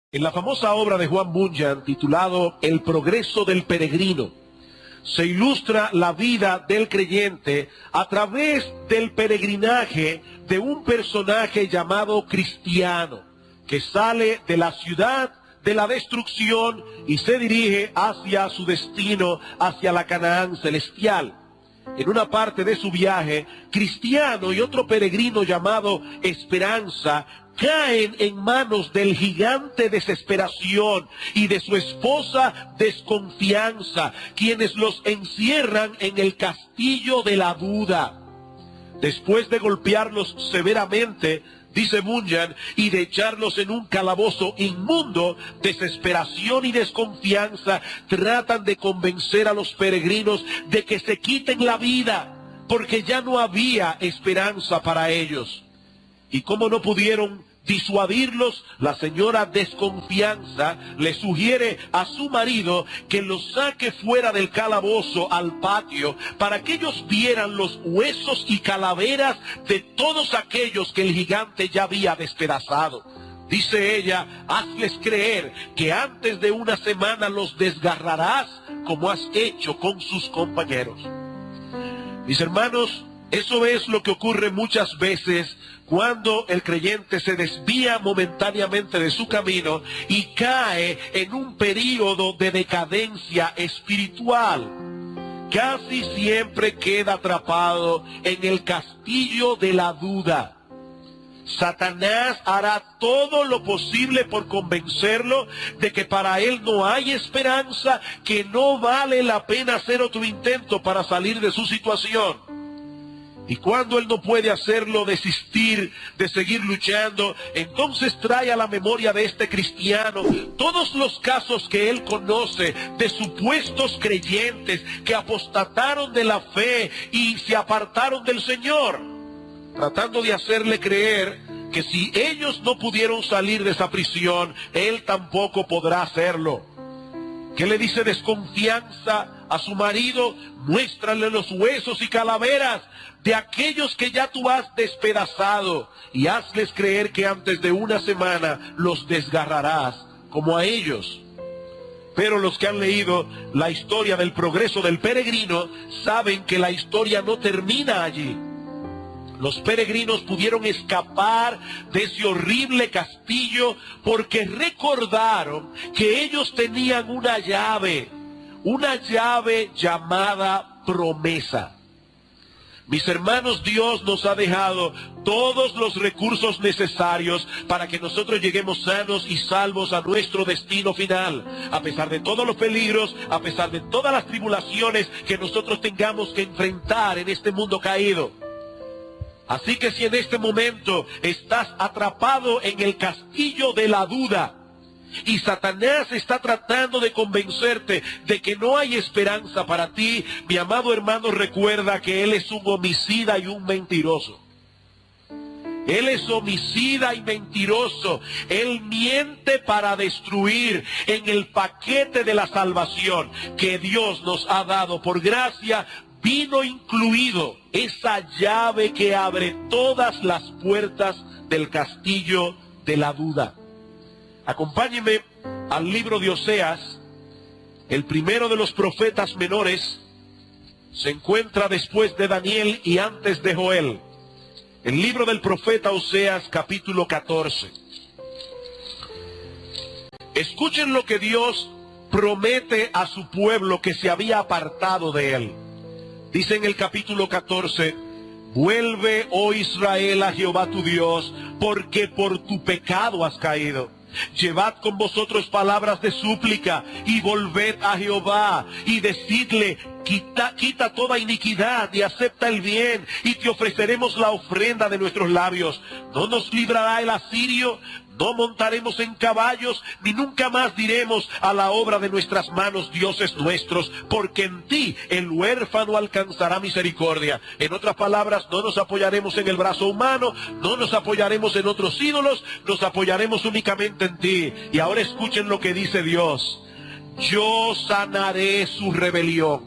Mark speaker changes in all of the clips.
Speaker 1: En la famosa obra de Juan Bunyan, titulado El progreso del peregrino, se ilustra la vida del creyente a través del peregrinaje de un personaje llamado Cristiano, que sale de la ciudad de la destrucción y se dirige hacia su destino, hacia la Canaán celestial. En una parte de su viaje, Cristiano y otro peregrino llamado Esperanza caen en manos del gigante Desesperación y de su esposa Desconfianza, quienes los encierran en el castillo de la duda. Después de golpearlos severamente, dice Bunyan, y de echarlos en un calabozo inmundo, Desesperación y Desconfianza tratan de convencer a los peregrinos de que se quiten la vida, porque ya no había esperanza para ellos. Y como no pudieron disuadirlos, la señora Desconfianza le sugiere a su marido que los saque fuera del calabozo al patio para que ellos vieran los huesos y calaveras de todos aquellos que el gigante ya había despedazado. Dice ella, hazles creer que antes de una semana los desgarrarás como has hecho con sus compañeros. Mis hermanos, eso es lo que ocurre muchas veces cuando el creyente se desvía momentáneamente de su camino y cae en un período de decadencia espiritual. Casi siempre queda atrapado en el castillo de la duda. Satanás hará todo lo posible por convencerlo de que para él no hay esperanza, que no vale la pena hacer otro intento para salir de su situación. Y cuando él no puede hacerlo, desistir de seguir luchando, entonces trae a la memoria de este cristiano todos los casos que él conoce de supuestos creyentes que apostataron de la fe y se apartaron del Señor, tratando de hacerle creer que si ellos no pudieron salir de esa prisión, él tampoco podrá hacerlo. ¿Qué le dice Desconfianza a su marido? Muéstrale los huesos y calaveras de aquellos que ya tú has despedazado y hazles creer que antes de una semana los desgarrarás como a ellos. Pero los que han leído la historia del progreso del peregrino saben que la historia no termina allí. Los peregrinos pudieron escapar de ese horrible castillo porque recordaron que ellos tenían una llave llamada promesa. Mis hermanos, Dios nos ha dejado todos los recursos necesarios para que nosotros lleguemos sanos y salvos a nuestro destino final, a pesar de todos los peligros, a pesar de todas las tribulaciones que nosotros tengamos que enfrentar en este mundo caído. Así que si en este momento estás atrapado en el castillo de la duda y Satanás está tratando de convencerte de que no hay esperanza para ti, mi amado hermano, recuerda que él es un homicida y un mentiroso. Él es homicida y mentiroso. Él miente para destruir. En el paquete de la salvación que Dios nos ha dado por gracia, vino incluido esa llave que abre todas las puertas del castillo de la duda. Acompáñenme al libro de Oseas, el primero de los profetas menores. Se encuentra después de Daniel y antes de Joel. El libro del profeta Oseas, capítulo 14. Escuchen lo que Dios promete a su pueblo que se había apartado de él. Dice en el capítulo 14, vuelve, oh Israel, a Jehová tu Dios, porque por tu pecado has caído. Llevad con vosotros palabras de súplica y volved a Jehová y decidle, quita toda iniquidad y acepta el bien y te ofreceremos la ofrenda de nuestros labios. No nos librará el asirio, no montaremos en caballos, ni nunca más diremos a la obra de nuestras manos, dioses nuestros, porque en ti el huérfano alcanzará misericordia. En otras palabras, no nos apoyaremos en el brazo humano, no nos apoyaremos en otros ídolos, nos apoyaremos únicamente en ti. Y ahora escuchen lo que dice Dios. Yo sanaré su rebelión,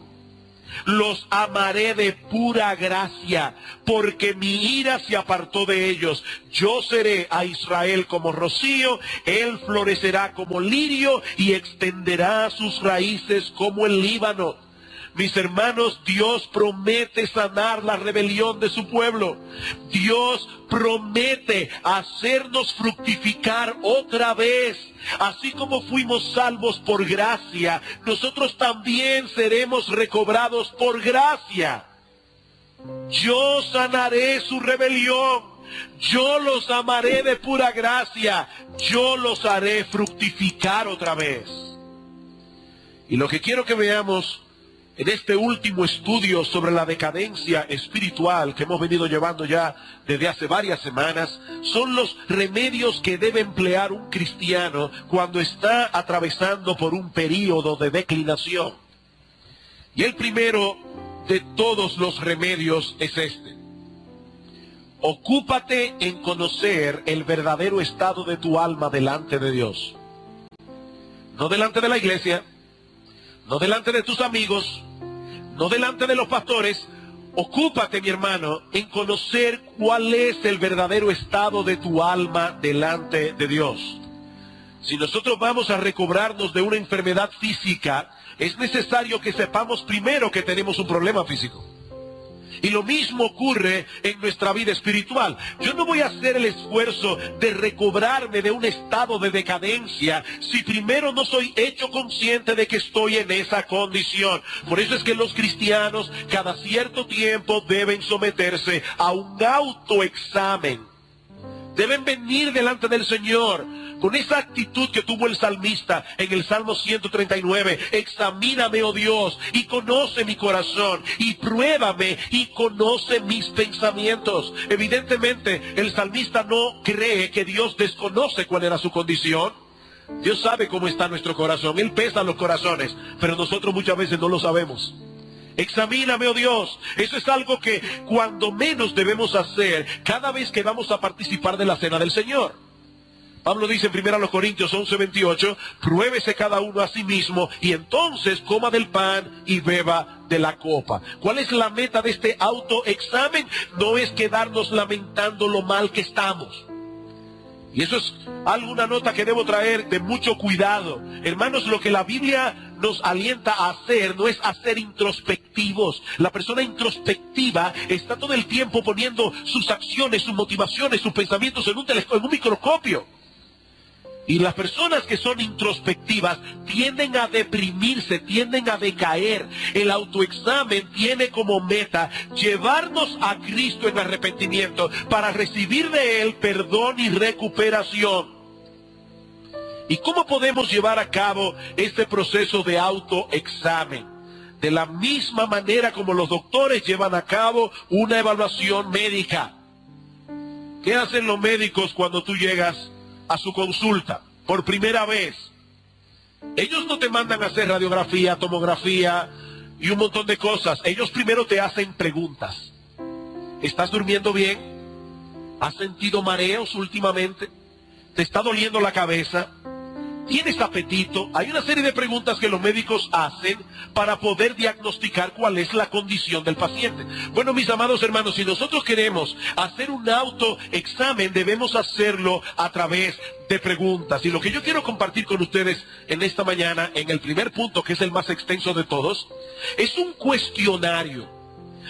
Speaker 1: los amaré de pura gracia, porque mi ira se apartó de ellos. Yo seré a Israel como rocío, él florecerá como lirio y extenderá sus raíces como el Líbano. Mis hermanos, Dios promete sanar la rebelión de su pueblo. Dios promete hacernos fructificar otra vez. Así como fuimos salvos por gracia, nosotros también seremos recobrados por gracia. Yo sanaré su rebelión. Yo los amaré de pura gracia. Yo los haré fructificar otra vez. Y lo que quiero que veamos en este último estudio sobre la decadencia espiritual que hemos venido llevando ya desde hace varias semanas, son los remedios que debe emplear un cristiano cuando está atravesando por un período de declinación. Y el primero de todos los remedios es este: ocúpate en conocer el verdadero estado de tu alma delante de Dios. No delante de la iglesia, no delante de tus amigos, no delante de los pastores. Ocúpate, mi hermano, en conocer cuál es el verdadero estado de tu alma delante de Dios. Si nosotros vamos a recobrarnos de una enfermedad física, es necesario que sepamos primero que tenemos un problema físico. Y lo mismo ocurre en nuestra vida espiritual. Yo no voy a hacer el esfuerzo de recobrarme de un estado de decadencia si primero no soy hecho consciente de que estoy en esa condición. Por eso es que los cristianos cada cierto tiempo deben someterse a un autoexamen. Deben venir delante del Señor con esa actitud que tuvo el salmista en el Salmo 139. Examíname, oh Dios, y conoce mi corazón, y pruébame y conoce mis pensamientos. Evidentemente, el salmista no cree que Dios desconoce cuál era su condición. Dios sabe cómo está nuestro corazón. Él pesa los corazones, pero nosotros muchas veces no lo sabemos. Examíname, oh Dios. Eso es algo que cuando menos debemos hacer cada vez que vamos a participar de la cena del Señor. Pablo dice en 1 Corintios 11:28, pruébese cada uno a sí mismo y entonces coma del pan y beba de la copa. ¿Cuál es la meta de este autoexamen? No es quedarnos lamentando lo mal que estamos. Y eso es alguna nota que debo traer de mucho cuidado. Hermanos, lo que la Biblia nos alienta a hacer no es a ser introspectivos. La persona introspectiva está todo el tiempo poniendo sus acciones, sus motivaciones, sus pensamientos en un microscopio. Y las personas que son introspectivas tienden a deprimirse, tienden a decaer. El autoexamen tiene como meta llevarnos a Cristo en arrepentimiento para recibir de Él perdón y recuperación. ¿Y cómo podemos llevar a cabo este proceso de autoexamen? De la misma manera como los doctores llevan a cabo una evaluación médica. ¿Qué hacen los médicos cuando tú llegas a su consulta por primera vez? Ellos no te mandan a hacer radiografía, tomografía y un montón de cosas. Ellos primero te hacen preguntas. ¿Estás durmiendo bien? ¿Has sentido mareos últimamente? ¿Te está doliendo la cabeza? ¿Tienes apetito? Hay una serie de preguntas que los médicos hacen para poder diagnosticar cuál es la condición del paciente. Bueno, mis amados hermanos, si nosotros queremos hacer un autoexamen, debemos hacerlo a través de preguntas. Y lo que yo quiero compartir con ustedes en esta mañana, en el primer punto, que es el más extenso de todos, es un cuestionario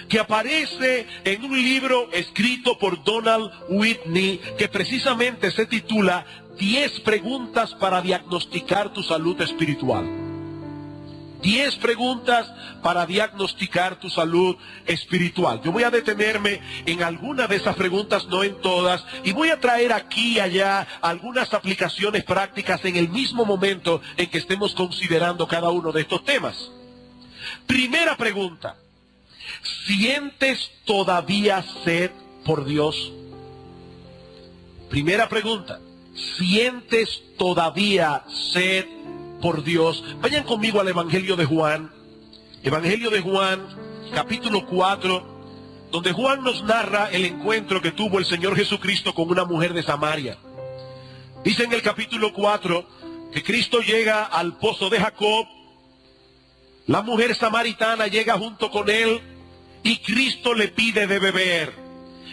Speaker 1: que aparece en un libro escrito por Donald Whitney, que precisamente se titula 10 preguntas para diagnosticar tu salud espiritual. 10 preguntas para diagnosticar tu salud espiritual. Yo voy a detenerme en alguna de esas preguntas, no en todas, y voy a traer aquí y allá algunas aplicaciones prácticas en el mismo momento en que estemos considerando cada uno de estos temas. Primera pregunta: ¿sientes todavía sed por Dios? Primera pregunta: ¿sientes todavía sed por Dios? Vayan conmigo al Evangelio de Juan. Evangelio de Juan, capítulo 4, donde Juan nos narra el encuentro que tuvo el Señor Jesucristo con una mujer de Samaria. Dice en el capítulo 4 que Cristo llega al pozo de Jacob, La mujer samaritana llega junto con él y Cristo le pide de beber.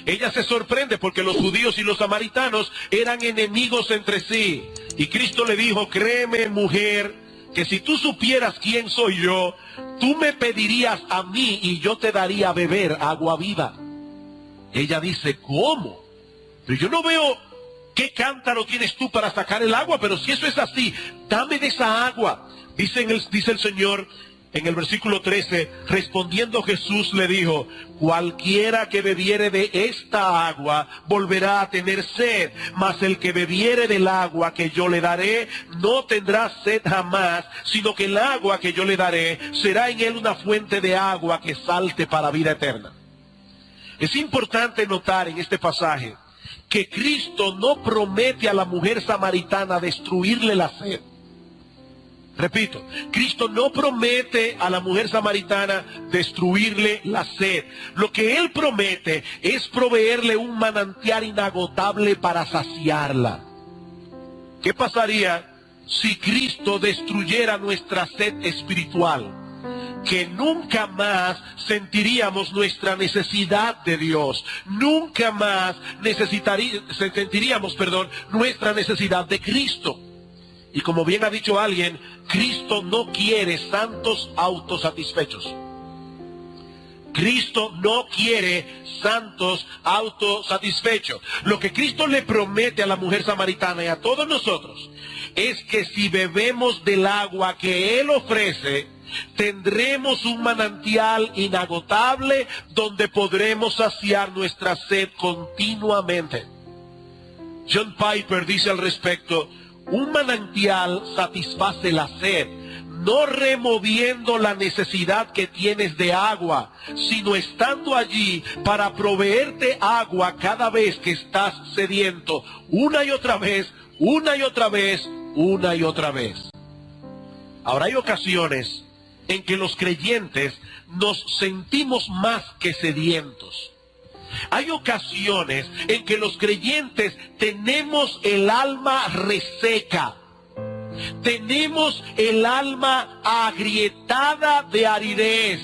Speaker 1: Ella se sorprende porque los judíos y los samaritanos eran enemigos entre sí. Y Cristo le dijo, créeme, mujer, que si tú supieras quién soy yo, tú me pedirías a mí y yo te daría a beber agua viva. Ella dice, ¿cómo? Pero yo no veo qué cántaro tienes tú para sacar el agua, pero si eso es así, dame de esa agua. Dice el Señor en el versículo 13, respondiendo Jesús le dijo, cualquiera que bebiere de esta agua volverá a tener sed, mas el que bebiere del agua que yo le daré no tendrá sed jamás, sino que el agua que yo le daré será en él una fuente de agua que salte para vida eterna. Es importante notar en este pasaje que Cristo no promete a la mujer samaritana destruirle la sed. Repito, Cristo no promete a la mujer samaritana destruirle la sed. Lo que Él promete es proveerle un manantial inagotable para saciarla. ¿Qué pasaría si Cristo destruyera nuestra sed espiritual? Que nunca más sentiríamos nuestra necesidad de Dios. Nunca más sentiríamos nuestra necesidad de Cristo. Y como bien ha dicho alguien, Cristo no quiere santos autosatisfechos. Cristo no quiere santos autosatisfechos. Lo que Cristo le promete a la mujer samaritana y a todos nosotros es que si bebemos del agua que Él ofrece, tendremos un manantial inagotable donde podremos saciar nuestra sed continuamente. John Piper dice al respecto, un manantial satisface la sed, no removiendo la necesidad que tienes de agua, sino estando allí para proveerte agua cada vez que estás sediento, una y otra vez, una y otra vez, una y otra vez. Ahora hay ocasiones en que los creyentes nos sentimos más que sedientos. Hay ocasiones en que los creyentes tenemos el alma reseca, tenemos el alma agrietada de aridez.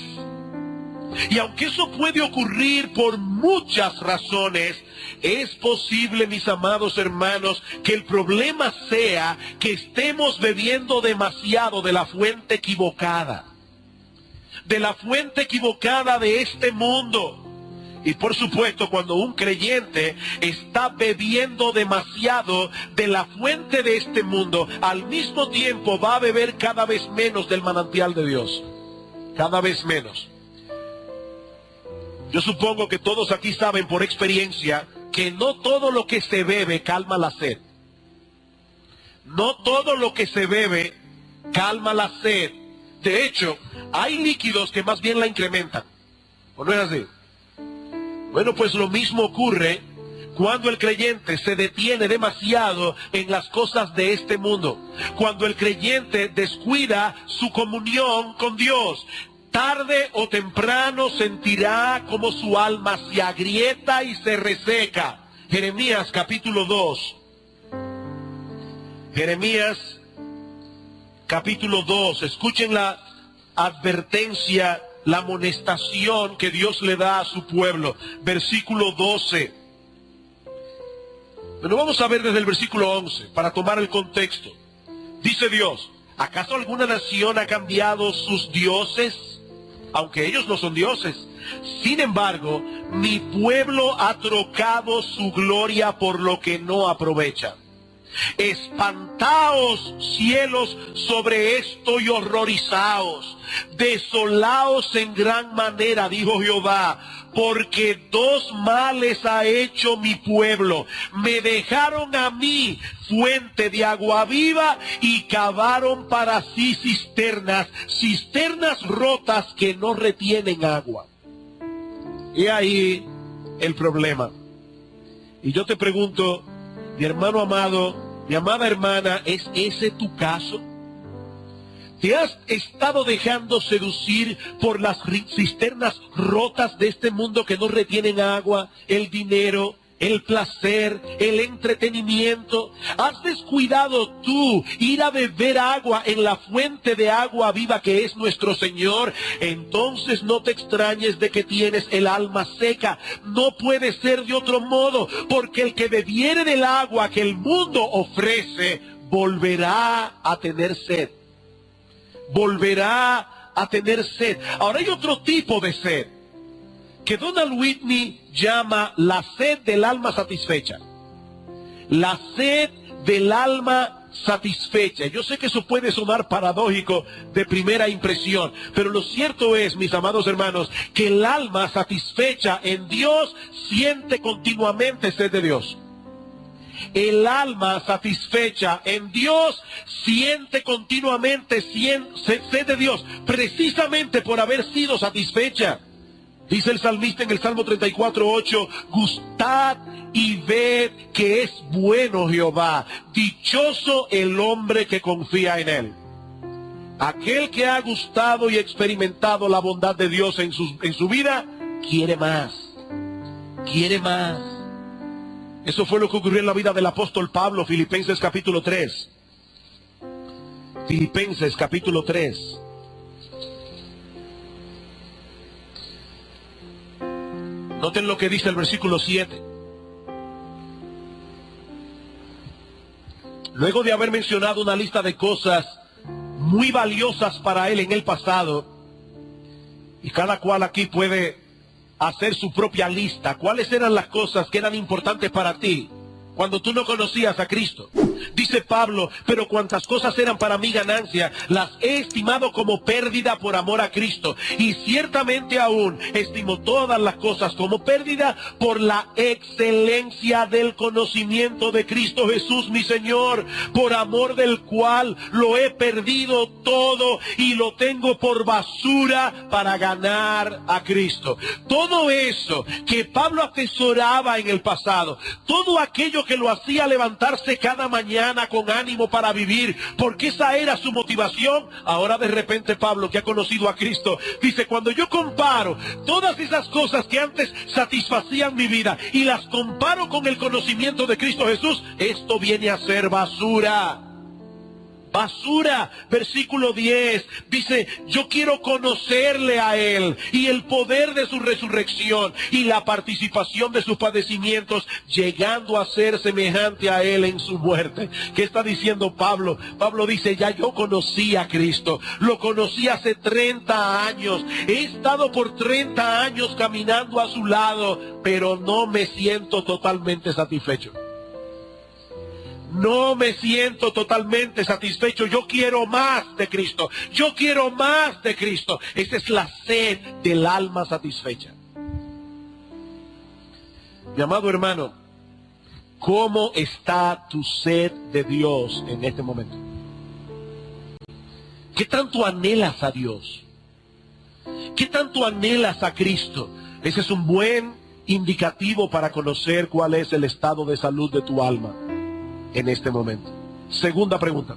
Speaker 1: Y aunque eso puede ocurrir por muchas razones, es posible, mis amados hermanos, que el problema sea que estemos bebiendo demasiado de la fuente equivocada, de la fuente equivocada de este mundo. Y por supuesto, cuando un creyente está bebiendo demasiado de la fuente de este mundo, al mismo tiempo va a beber cada vez menos del manantial de Dios. Cada vez menos. Yo supongo que todos aquí saben por experiencia que no todo lo que se bebe calma la sed. No todo lo que se bebe calma la sed. De hecho, hay líquidos que más bien la incrementan. ¿O no es así? Bueno, pues lo mismo ocurre cuando el creyente se detiene demasiado en las cosas de este mundo. Cuando el creyente descuida su comunión con Dios, tarde o temprano sentirá como su alma se agrieta y se reseca. Jeremías capítulo 2. Jeremías capítulo 2. Escuchen la advertencia, la amonestación que Dios le da a su pueblo. Versículo 12. Pero vamos a ver desde el versículo 11 para tomar el contexto. Dice Dios, ¿acaso alguna nación ha cambiado sus dioses? Aunque ellos no son dioses. Sin embargo, mi pueblo ha trocado su gloria por lo que no aprovecha. Espantaos, cielos, sobre esto y horrorizaos. Desolaos en gran manera, dijo Jehová, porque dos males ha hecho mi pueblo. Me dejaron a mí fuente de agua viva y cavaron para sí cisternas, cisternas rotas que no retienen agua. Y ahí el problema. Y yo te pregunto, mi hermano amado, mi amada hermana, ¿es ese tu caso? ¿Te has estado dejando seducir por las cisternas rotas de este mundo que no retienen agua, el dinero, el placer, el entretenimiento. ¿Has descuidado tú ir a beber agua en la fuente de agua viva que es nuestro Señor? Entonces no te extrañes de que tienes el alma seca. No puede ser de otro modo, porque el que bebiere del agua que el mundo ofrece, volverá a tener sed. Volverá a tener sed. Ahora hay otro tipo de sed que Donald Whitney llama la sed del alma satisfecha. La sed del alma satisfecha. Yo sé que eso puede sonar paradójico de primera impresión, pero lo cierto es, mis amados hermanos, que el alma satisfecha en Dios siente continuamente sed de Dios. El alma satisfecha en Dios siente continuamente sed de Dios, precisamente por haber sido satisfecha. Dice el salmista en el Salmo 34:8, gustad y ved que es bueno Jehová, dichoso el hombre que confía en él. Aquel que ha gustado y experimentado la bondad de Dios en su vida, quiere más, quiere más. Eso fue lo que ocurrió en la vida del apóstol Pablo, Filipenses capítulo 3. Filipenses capítulo 3. Noten lo que dice el versículo 7. Luego de haber mencionado una lista de cosas muy valiosas para él en el pasado, y cada cual aquí puede hacer su propia lista. ¿Cuáles eran las cosas que eran importantes para ti cuando tú no conocías a Cristo? Dice Pablo, pero cuantas cosas eran para mí ganancia, las he estimado como pérdida por amor a Cristo. Y ciertamente aún estimo todas las cosas como pérdida por la excelencia del conocimiento de Cristo Jesús mi Señor, por amor del cual lo he perdido todo y lo tengo por basura para ganar a Cristo. Todo eso que Pablo atesoraba en el pasado, todo aquello que lo hacía levantarse cada mañana con ánimo para vivir, porque esa era su motivación. Ahora de repente Pablo, que ha conocido a Cristo, dice, cuando yo comparo todas esas cosas que antes satisfacían mi vida y las comparo con el conocimiento de Cristo Jesús, esto viene a ser basura. Basura. Versículo 10 dice, yo quiero conocerle a Él y el poder de su resurrección y la participación de sus padecimientos, llegando a ser semejante a Él en su muerte. ¿Qué está diciendo Pablo? Pablo dice, ya yo conocí a Cristo, lo conocí hace 30 años, he estado por 30 años caminando a su lado, pero no me siento totalmente satisfecho. No me siento totalmente satisfecho. Yo quiero más de Cristo. Yo quiero más de Cristo. Esa es la sed del alma satisfecha. Mi amado hermano, ¿cómo está tu sed de Dios en este momento? ¿Qué tanto anhelas a Dios? ¿Qué tanto anhelas a Cristo? Ese es un buen indicativo para conocer cuál es el estado de salud de tu alma en este momento. Segunda pregunta.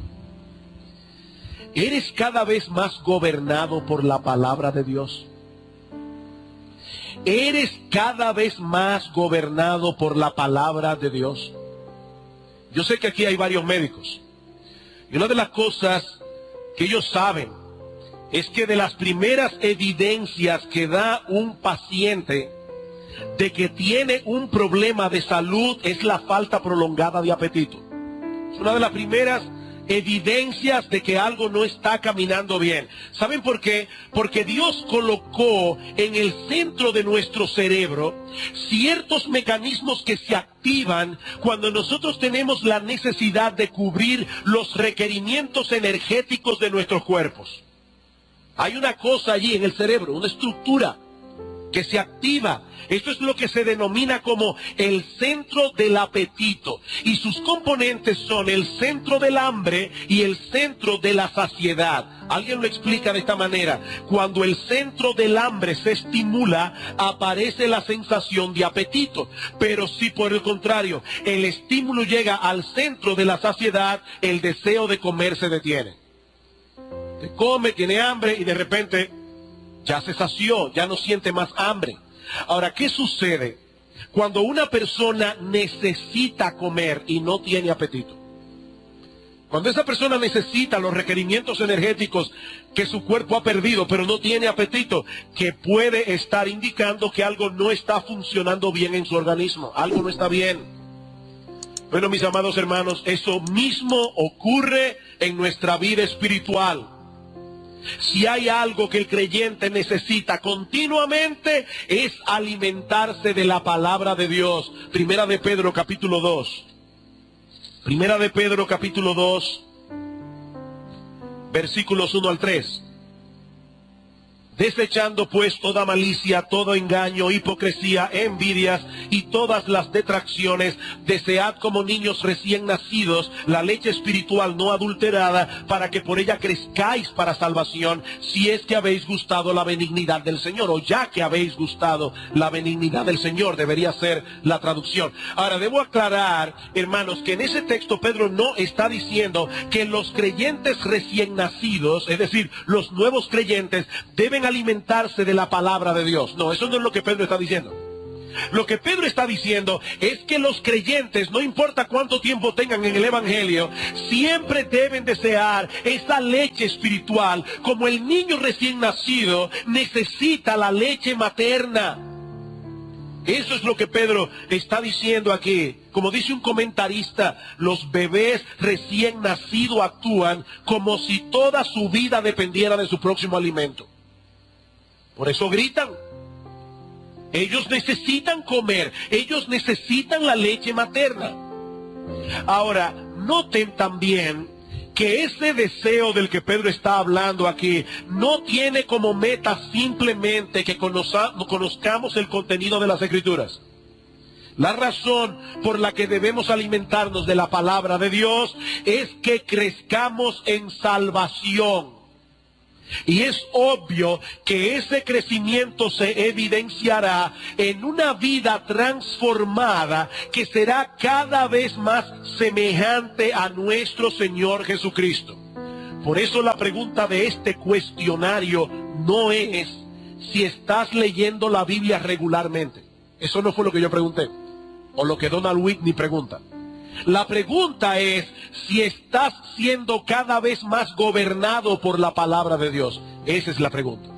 Speaker 1: ¿Eres cada vez más gobernado por la palabra de Dios? ¿Eres cada vez más gobernado por la palabra de Dios? Yo sé que aquí hay varios médicos. Y una de las cosas que ellos saben es que de las primeras evidencias que da un paciente de que tiene un problema de salud es la falta prolongada de apetito. Es una de las primeras evidencias de que algo no está caminando bien. ¿Saben por qué? Porque Dios colocó en el centro de nuestro cerebro ciertos mecanismos que se activan cuando nosotros tenemos la necesidad de cubrir los requerimientos energéticos de nuestros cuerpos. Hay una cosa allí en el cerebro, una estructura que se activa. Esto es lo que se denomina como el centro del apetito. Y sus componentes son el centro del hambre y el centro de la saciedad. Alguien lo explica de esta manera. Cuando el centro del hambre se estimula, aparece la sensación de apetito. Pero si por el contrario, el estímulo llega al centro de la saciedad, el deseo de comer se detiene. Te come, tiene hambre y de repente ya se sació, ya no siente más hambre. Ahora, ¿qué sucede Cuando una persona necesita comer y no tiene apetito. Cuando esa persona necesita los requerimientos energéticos que su cuerpo ha perdido, pero no tiene apetito, que puede estar indicando que algo no está funcionando bien en su organismo, algo no está bien. Bueno, mis amados hermanos, eso mismo ocurre en nuestra vida espiritual. Si hay algo que el creyente necesita continuamente, es alimentarse de la palabra de Dios. Primera de Pedro, capítulo 2. Primera de Pedro, capítulo 2, versículos 1 al 3. Desechando pues toda malicia, todo engaño, hipocresía, envidias y todas las detracciones, desead como niños recién nacidos la leche espiritual no adulterada, para que por ella crezcáis para salvación, si es que habéis gustado la benignidad del Señor, o ya que habéis gustado la benignidad del Señor, debería ser la traducción. Ahora, debo aclarar, hermanos, que en ese texto Pedro no está diciendo que los creyentes recién nacidos, es decir, los nuevos creyentes, deben alimentarse de la palabra de Dios. No, eso no es lo que Pedro está diciendo. Lo que Pedro está diciendo es que los creyentes, no importa cuánto tiempo tengan en el Evangelio, siempre deben desear esa leche espiritual, como el niño recién nacido necesita la leche materna. Eso es lo que Pedro está diciendo aquí. Como dice un comentarista, los bebés recién nacidos actúan como si toda su vida dependiera de su próximo alimento. Por eso gritan. Ellos necesitan comer, ellos necesitan la leche materna. Ahora, noten también que ese deseo del que Pedro está hablando aquí no tiene como meta simplemente que conozcamos el contenido de las Escrituras. La razón por la que debemos alimentarnos de la palabra de Dios es que crezcamos en salvación. Y es obvio que ese crecimiento se evidenciará en una vida transformada que será cada vez más semejante a nuestro Señor Jesucristo. Por eso la pregunta de este cuestionario no es si estás leyendo la Biblia regularmente. Eso no fue lo que yo pregunté, o lo que Donald Whitney pregunta. La pregunta es si estás siendo cada vez más gobernado por la palabra de Dios. Esa es la pregunta.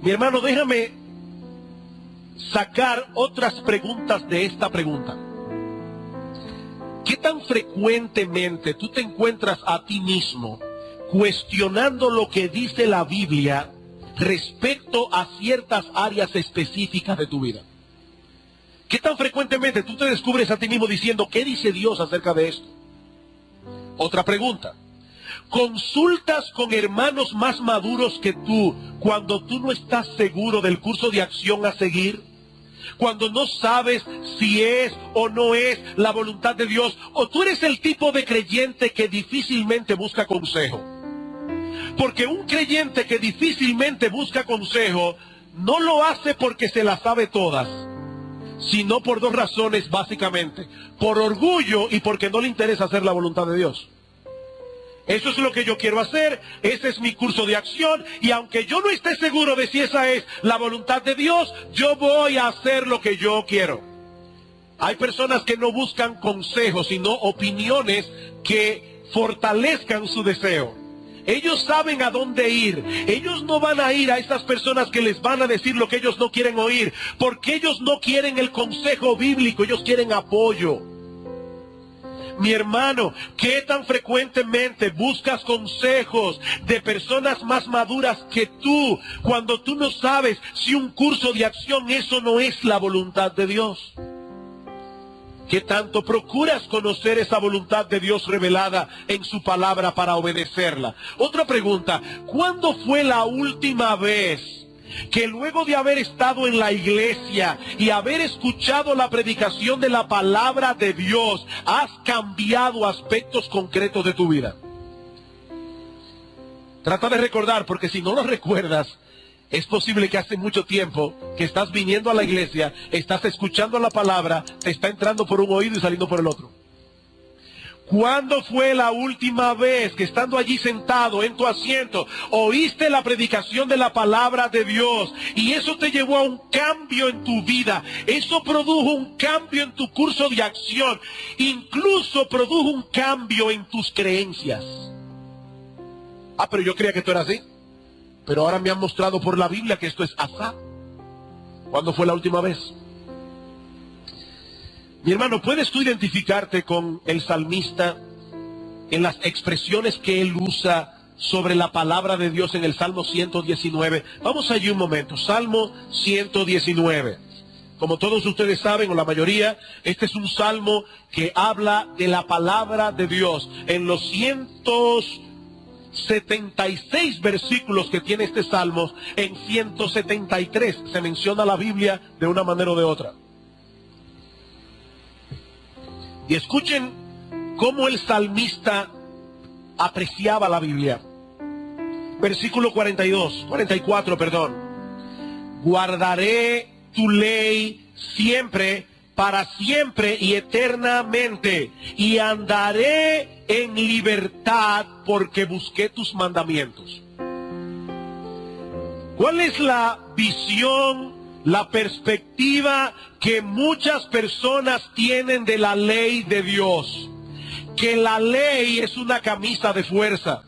Speaker 1: Mi hermano, déjame sacar otras preguntas de esta pregunta. ¿Qué tan frecuentemente tú te encuentras a ti mismo cuestionando lo que dice la Biblia respecto a ciertas áreas específicas de tu vida? ¿Qué tan frecuentemente tú te descubres a ti mismo diciendo, ¿qué dice Dios acerca de esto? Otra pregunta. ¿Consultas con hermanos más maduros que tú cuando tú no estás seguro del curso de acción a seguir? Cuando no sabes si es o no es la voluntad de Dios, o tú eres el tipo de creyente que difícilmente busca consejo. Porque un creyente que difícilmente busca consejo no lo hace porque se las sabe todas, sino por dos razones básicamente: por orgullo y porque no le interesa hacer la voluntad de Dios. Eso es lo que yo quiero hacer, ese es mi curso de acción, y aunque yo no esté seguro de si esa es la voluntad de Dios, yo voy a hacer lo que yo quiero. Hay personas que no buscan consejos, sino opiniones que fortalezcan su deseo. Ellos saben a dónde ir. Ellos no van a ir a esas personas que les van a decir lo que ellos no quieren oír, porque ellos no quieren el consejo bíblico, ellos quieren apoyo. Mi hermano, ¿qué tan frecuentemente buscas consejos de personas más maduras que tú cuando tú no sabes si un curso de acción eso no es la voluntad de Dios? ¿Qué tanto procuras conocer esa voluntad de Dios revelada en su palabra para obedecerla? Otra pregunta: ¿cuándo fue la última vez que luego de haber estado en la iglesia y haber escuchado la predicación de la palabra de Dios, has cambiado aspectos concretos de tu vida? Trata de recordar, porque si no lo recuerdas, es posible que hace mucho tiempo que estás viniendo a la iglesia, estás escuchando la palabra, te está entrando por un oído y saliendo por el otro. ¿Cuándo fue la última vez que estando allí sentado en tu asiento oíste la predicación de la palabra de Dios y eso te llevó a un cambio en tu vida? Eso produjo un cambio en tu curso de acción, incluso produjo un cambio en tus creencias. Ah, pero yo creía que esto era así, pero ahora me han mostrado por la Biblia que esto es asá. ¿Cuándo fue la última vez? Mi hermano, ¿puedes tú identificarte con el salmista en las expresiones que él usa sobre la palabra de Dios en el Salmo 119? Vamos allí un momento. Salmo 119. Como todos ustedes saben, o la mayoría, este es un salmo que habla de la palabra de Dios. En los 176 versículos que tiene este salmo, en 173 se menciona la Biblia de una manera o de otra. Y escuchen cómo el salmista apreciaba la Biblia. Versículo 44, perdón. Guardaré tu ley siempre, para siempre y eternamente, y andaré en libertad porque busqué tus mandamientos. ¿Cuál es la visión, la perspectiva que muchas personas tienen de la ley de Dios? Que la ley es una camisa de fuerza.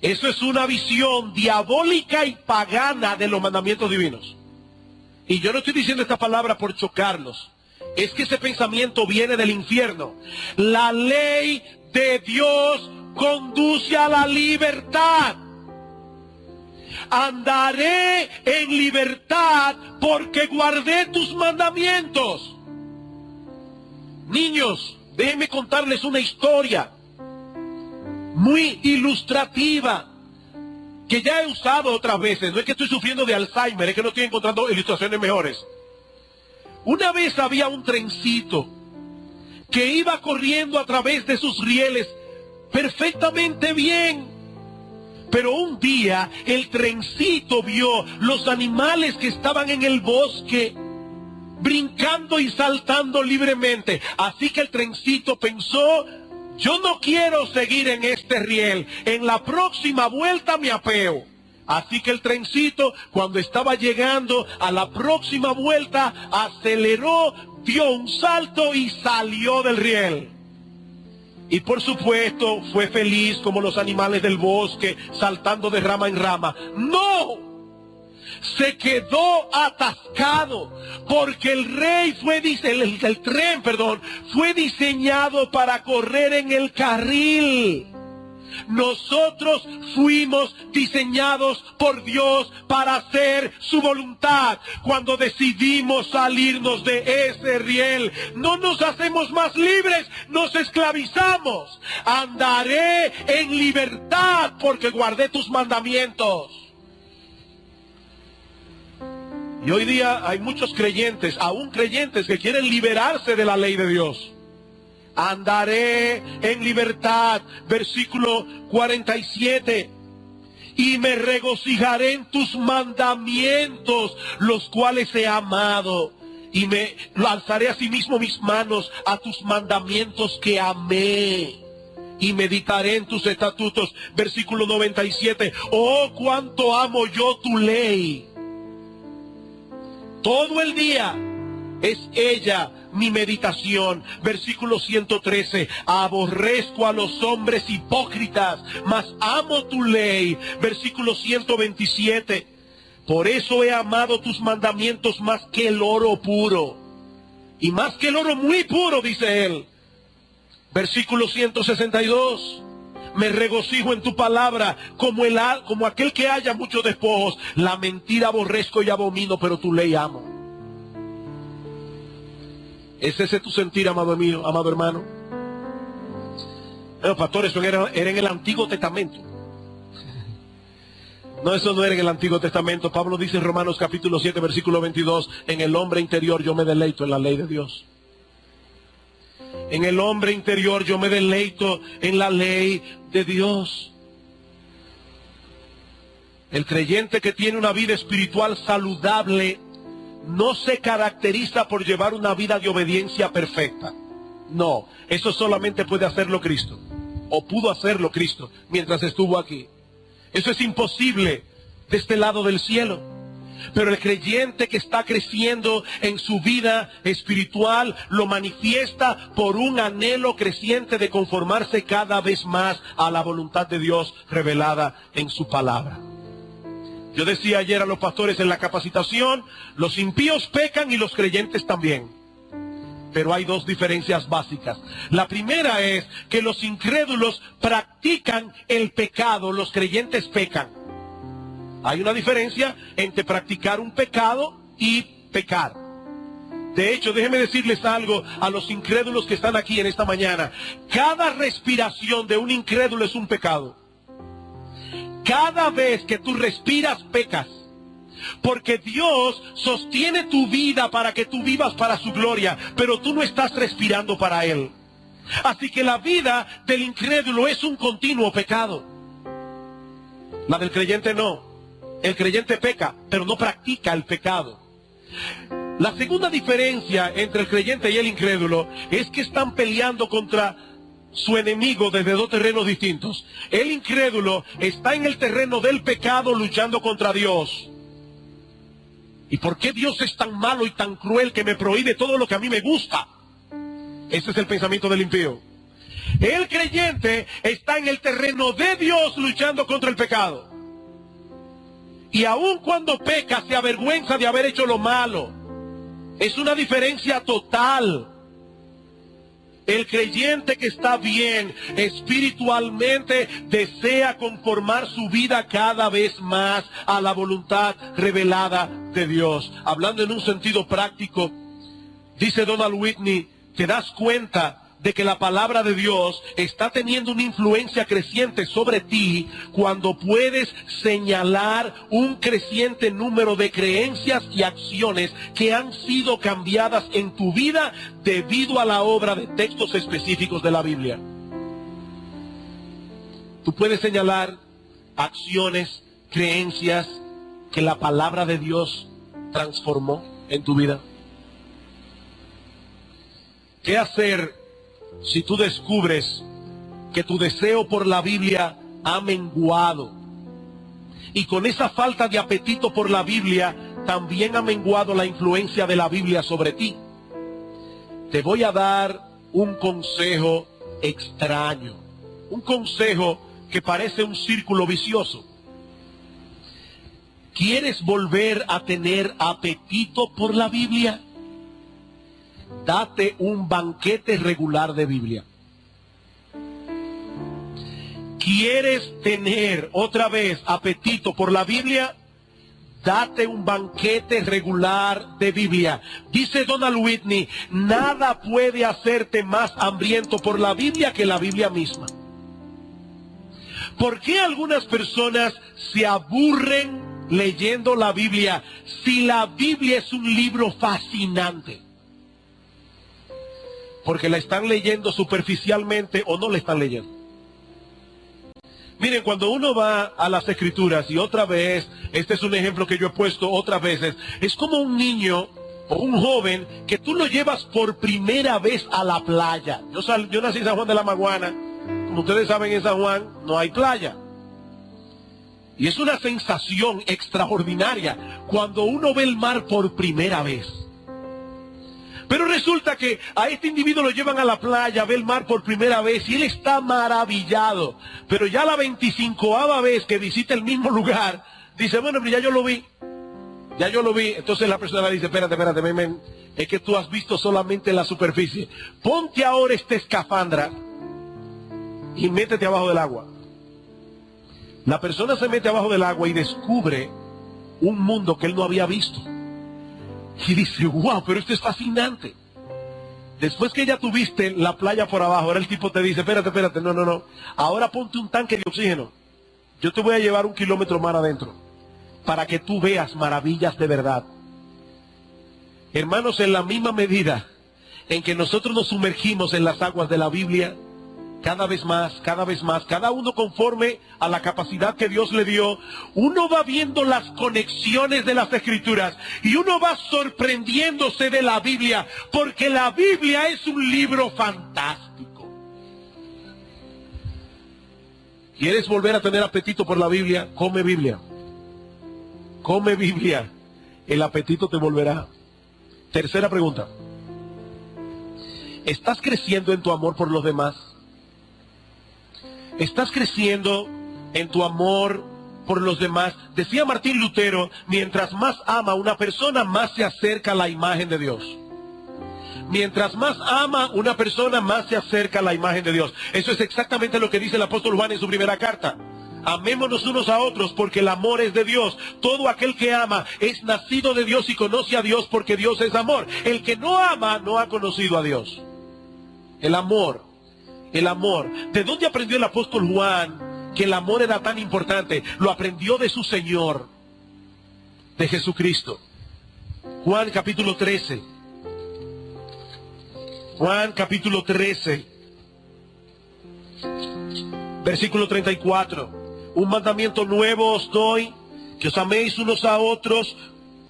Speaker 1: Eso es una visión diabólica y pagana de los mandamientos divinos. Y yo no estoy diciendo esta palabra por chocarlos. Es que ese pensamiento viene del infierno. La ley de Dios conduce a la libertad. Andaré en libertad porque guardé tus mandamientos. Niños, déjenme contarles una historia muy ilustrativa que ya he usado otras veces. No es que estoy sufriendo de Alzheimer, es que no estoy encontrando ilustraciones mejores. Una vez había un trencito que iba corriendo a través de sus rieles perfectamente bien. Pero un día el trencito vio los animales que estaban en el bosque brincando y saltando libremente. Así que el trencito pensó: yo no quiero seguir en este riel, en la próxima vuelta me apeo. Así que el trencito, cuando estaba llegando a la próxima vuelta, aceleró, dio un salto y salió del riel. Y por supuesto fue feliz como los animales del bosque, saltando de rama en rama. ¡No! Se quedó atascado, porque el tren fue diseñado para correr en el carril. Nosotros fuimos diseñados por Dios para hacer su voluntad. Cuando decidimos salirnos de ese riel, no nos hacemos más libres, nos esclavizamos. Andaré en libertad porque guardé tus mandamientos. Y hoy día hay muchos creyentes, aún creyentes, que quieren liberarse de la ley de Dios. Andaré en libertad, versículo 47. Y me regocijaré en tus mandamientos, los cuales he amado. Y me alzaré asimismo mis manos a tus mandamientos que amé. Y meditaré en tus estatutos. Versículo 97. Oh, cuánto amo yo tu ley. Todo el día es ella mi meditación. Versículo 113. Aborrezco a los hombres hipócritas, mas amo tu ley. Versículo 127. Por eso he amado tus mandamientos más que el oro puro. Y más que el oro muy puro, dice él. Versículo 162. Me regocijo en tu palabra como aquel que haya muchos despojos. La mentira aborrezco y abomino, pero tu ley amo. ¿Es ese tu sentir, amado mío, amado hermano? No, pastor, eso era en el Antiguo Testamento. No, eso no era en el Antiguo Testamento. Pablo dice en Romanos capítulo 7, versículo 22, en el hombre interior yo me deleito en la ley de Dios. En el hombre interior yo me deleito en la ley de Dios. El creyente que tiene una vida espiritual saludable no se caracteriza por llevar una vida de obediencia perfecta. No, eso solamente puede hacerlo Cristo, o pudo hacerlo Cristo mientras estuvo aquí. Eso es imposible de este lado del cielo. Pero el creyente que está creciendo en su vida espiritual lo manifiesta por un anhelo creciente de conformarse cada vez más a la voluntad de Dios revelada en su palabra. Yo decía ayer a los pastores en la capacitación, los impíos pecan y los creyentes también. Pero hay dos diferencias básicas. La primera es que los incrédulos practican el pecado, los creyentes pecan. Hay una diferencia entre practicar un pecado y pecar. De hecho, déjenme decirles algo a los incrédulos que están aquí en esta mañana. Cada respiración de un incrédulo es un pecado. Cada vez que tú respiras, pecas. Porque Dios sostiene tu vida para que tú vivas para su gloria, pero tú no estás respirando para Él. Así que la vida del incrédulo es un continuo pecado. La del creyente no. El creyente peca, pero no practica el pecado. La segunda diferencia entre el creyente y el incrédulo es que están peleando contra su enemigo desde dos terrenos distintos. El incrédulo está en el terreno del pecado luchando contra Dios. ¿Y por qué Dios es tan malo y tan cruel que me prohíbe todo lo que a mí me gusta? Ese es el pensamiento del impío. El creyente está en el terreno de Dios luchando contra el pecado. Y aun cuando peca, se avergüenza de haber hecho lo malo. Es una diferencia total. El creyente que está bien espiritualmente desea conformar su vida cada vez más a la voluntad revelada de Dios. Hablando en un sentido práctico, dice Donald Whitney, te das cuenta de que la palabra de Dios está teniendo una influencia creciente sobre ti cuando puedes señalar un creciente número de creencias y acciones que han sido cambiadas en tu vida debido a la obra de textos específicos de la Biblia. Tú puedes señalar acciones, creencias que la palabra de Dios transformó en tu vida. ¿Qué hacer si tú descubres que tu deseo por la Biblia ha menguado? Y con esa falta de apetito por la Biblia, también ha menguado la influencia de la Biblia sobre ti. Te voy a dar un consejo extraño. Un consejo que parece un círculo vicioso. ¿Quieres volver a tener apetito por la Biblia? Date un banquete regular de Biblia. ¿Quieres tener otra vez apetito por la Biblia? Date un banquete regular de Biblia. Dice Donald Whitney, nada puede hacerte más hambriento por la Biblia que la Biblia misma. ¿Por qué algunas personas se aburren leyendo la Biblia si la Biblia es un libro fascinante? Porque la están leyendo superficialmente o no la están leyendo. Miren, cuando uno va a las Escrituras, y otra vez, este es un ejemplo que yo he puesto otras veces, es como un niño o un joven que tú lo llevas por primera vez a la playa. Yo nací en San Juan de la Maguana. Como ustedes saben, en San Juan no hay playa. Y es una sensación extraordinaria cuando uno ve el mar por primera vez. Pero resulta que a este individuo lo llevan a la playa, ve el mar por primera vez y él está maravillado. Pero ya la 25ª vez que visita el mismo lugar, dice, bueno, ya yo lo vi. Ya yo lo vi. Entonces la persona le dice, espérate, es que tú has visto solamente la superficie. Ponte ahora esta escafandra y métete abajo del agua. La persona se mete abajo del agua y descubre un mundo que él no había visto. Y dice, wow, pero esto es fascinante. Después que ya tuviste la playa por abajo, ahora el tipo te dice, espérate, no. Ahora ponte un tanque de oxígeno. Yo te voy a llevar 1 kilómetro más adentro, para que tú veas maravillas de verdad. Hermanos, en la misma medida en que nosotros nos sumergimos en las aguas de la Biblia, cada vez más, cada uno conforme a la capacidad que Dios le dio, uno va viendo las conexiones de las Escrituras y uno va sorprendiéndose de la Biblia, porque la Biblia es un libro fantástico. ¿Quieres volver a tener apetito por la Biblia? Come Biblia. Come Biblia. El apetito te volverá. Tercera pregunta. ¿Estás creciendo en tu amor por los demás? ¿Estás creciendo en tu amor por los demás? Decía Martín Lutero, mientras más ama a una persona, más se acerca a la imagen de Dios. Mientras más ama una persona, más se acerca a la imagen de Dios. Eso es exactamente lo que dice el apóstol Juan en su primera carta. Amémonos unos a otros porque el amor es de Dios. Todo aquel que ama es nacido de Dios y conoce a Dios porque Dios es amor. El que no ama no ha conocido a Dios. El amor. El amor. ¿De dónde aprendió el apóstol Juan que el amor era tan importante? Lo aprendió de su Señor, de Jesucristo. Juan capítulo 13. Juan capítulo 13. Versículo 34. Un mandamiento nuevo os doy, que os améis unos a otros,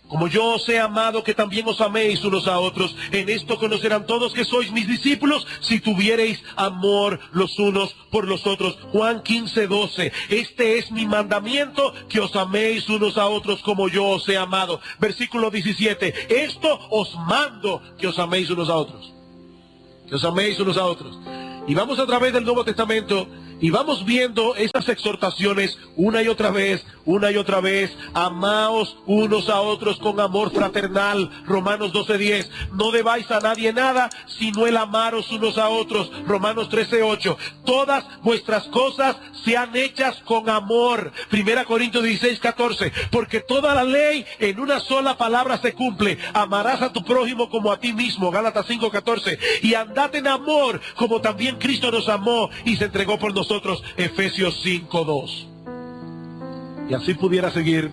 Speaker 1: como yo os he amado, que también os améis unos a otros. En esto conocerán todos que sois mis discípulos, si tuviereis amor los unos por los otros. Juan 15:12. Este es mi mandamiento, que os améis unos a otros como yo os he amado. Versículo 17. Esto os mando, que os améis unos a otros. Que os améis unos a otros. Y vamos a través del Nuevo Testamento y vamos viendo esas exhortaciones una y otra vez, amaos unos a otros con amor fraternal, Romanos 12:10, no debáis a nadie nada, sino el amaros unos a otros, Romanos 13:8, todas vuestras cosas sean hechas con amor, 1 Corintios 16:14, porque toda la ley en una sola palabra se cumple, amarás a tu prójimo como a ti mismo, Gálatas 5:14, y andad en amor, como también Cristo nos amó y se entregó por nosotros, Efesios 5:2. Y así pudiera seguir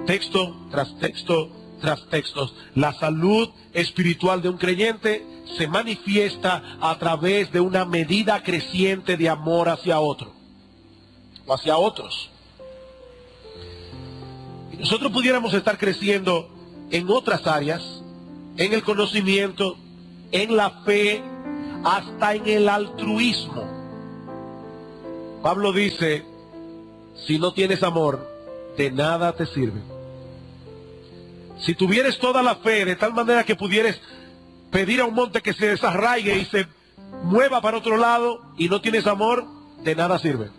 Speaker 1: texto tras texto tras textos. La salud espiritual de un creyente se manifiesta a través de una medida creciente de amor hacia otro o hacia otros. Y nosotros pudiéramos estar creciendo en otras áreas, en el conocimiento, en la fe, hasta en el altruismo. Pablo dice, si no tienes amor, de nada te sirve. Si tuvieres toda la fe de tal manera que pudieres pedir a un monte que se desarraigue y se mueva para otro lado y no tienes amor, de nada sirve.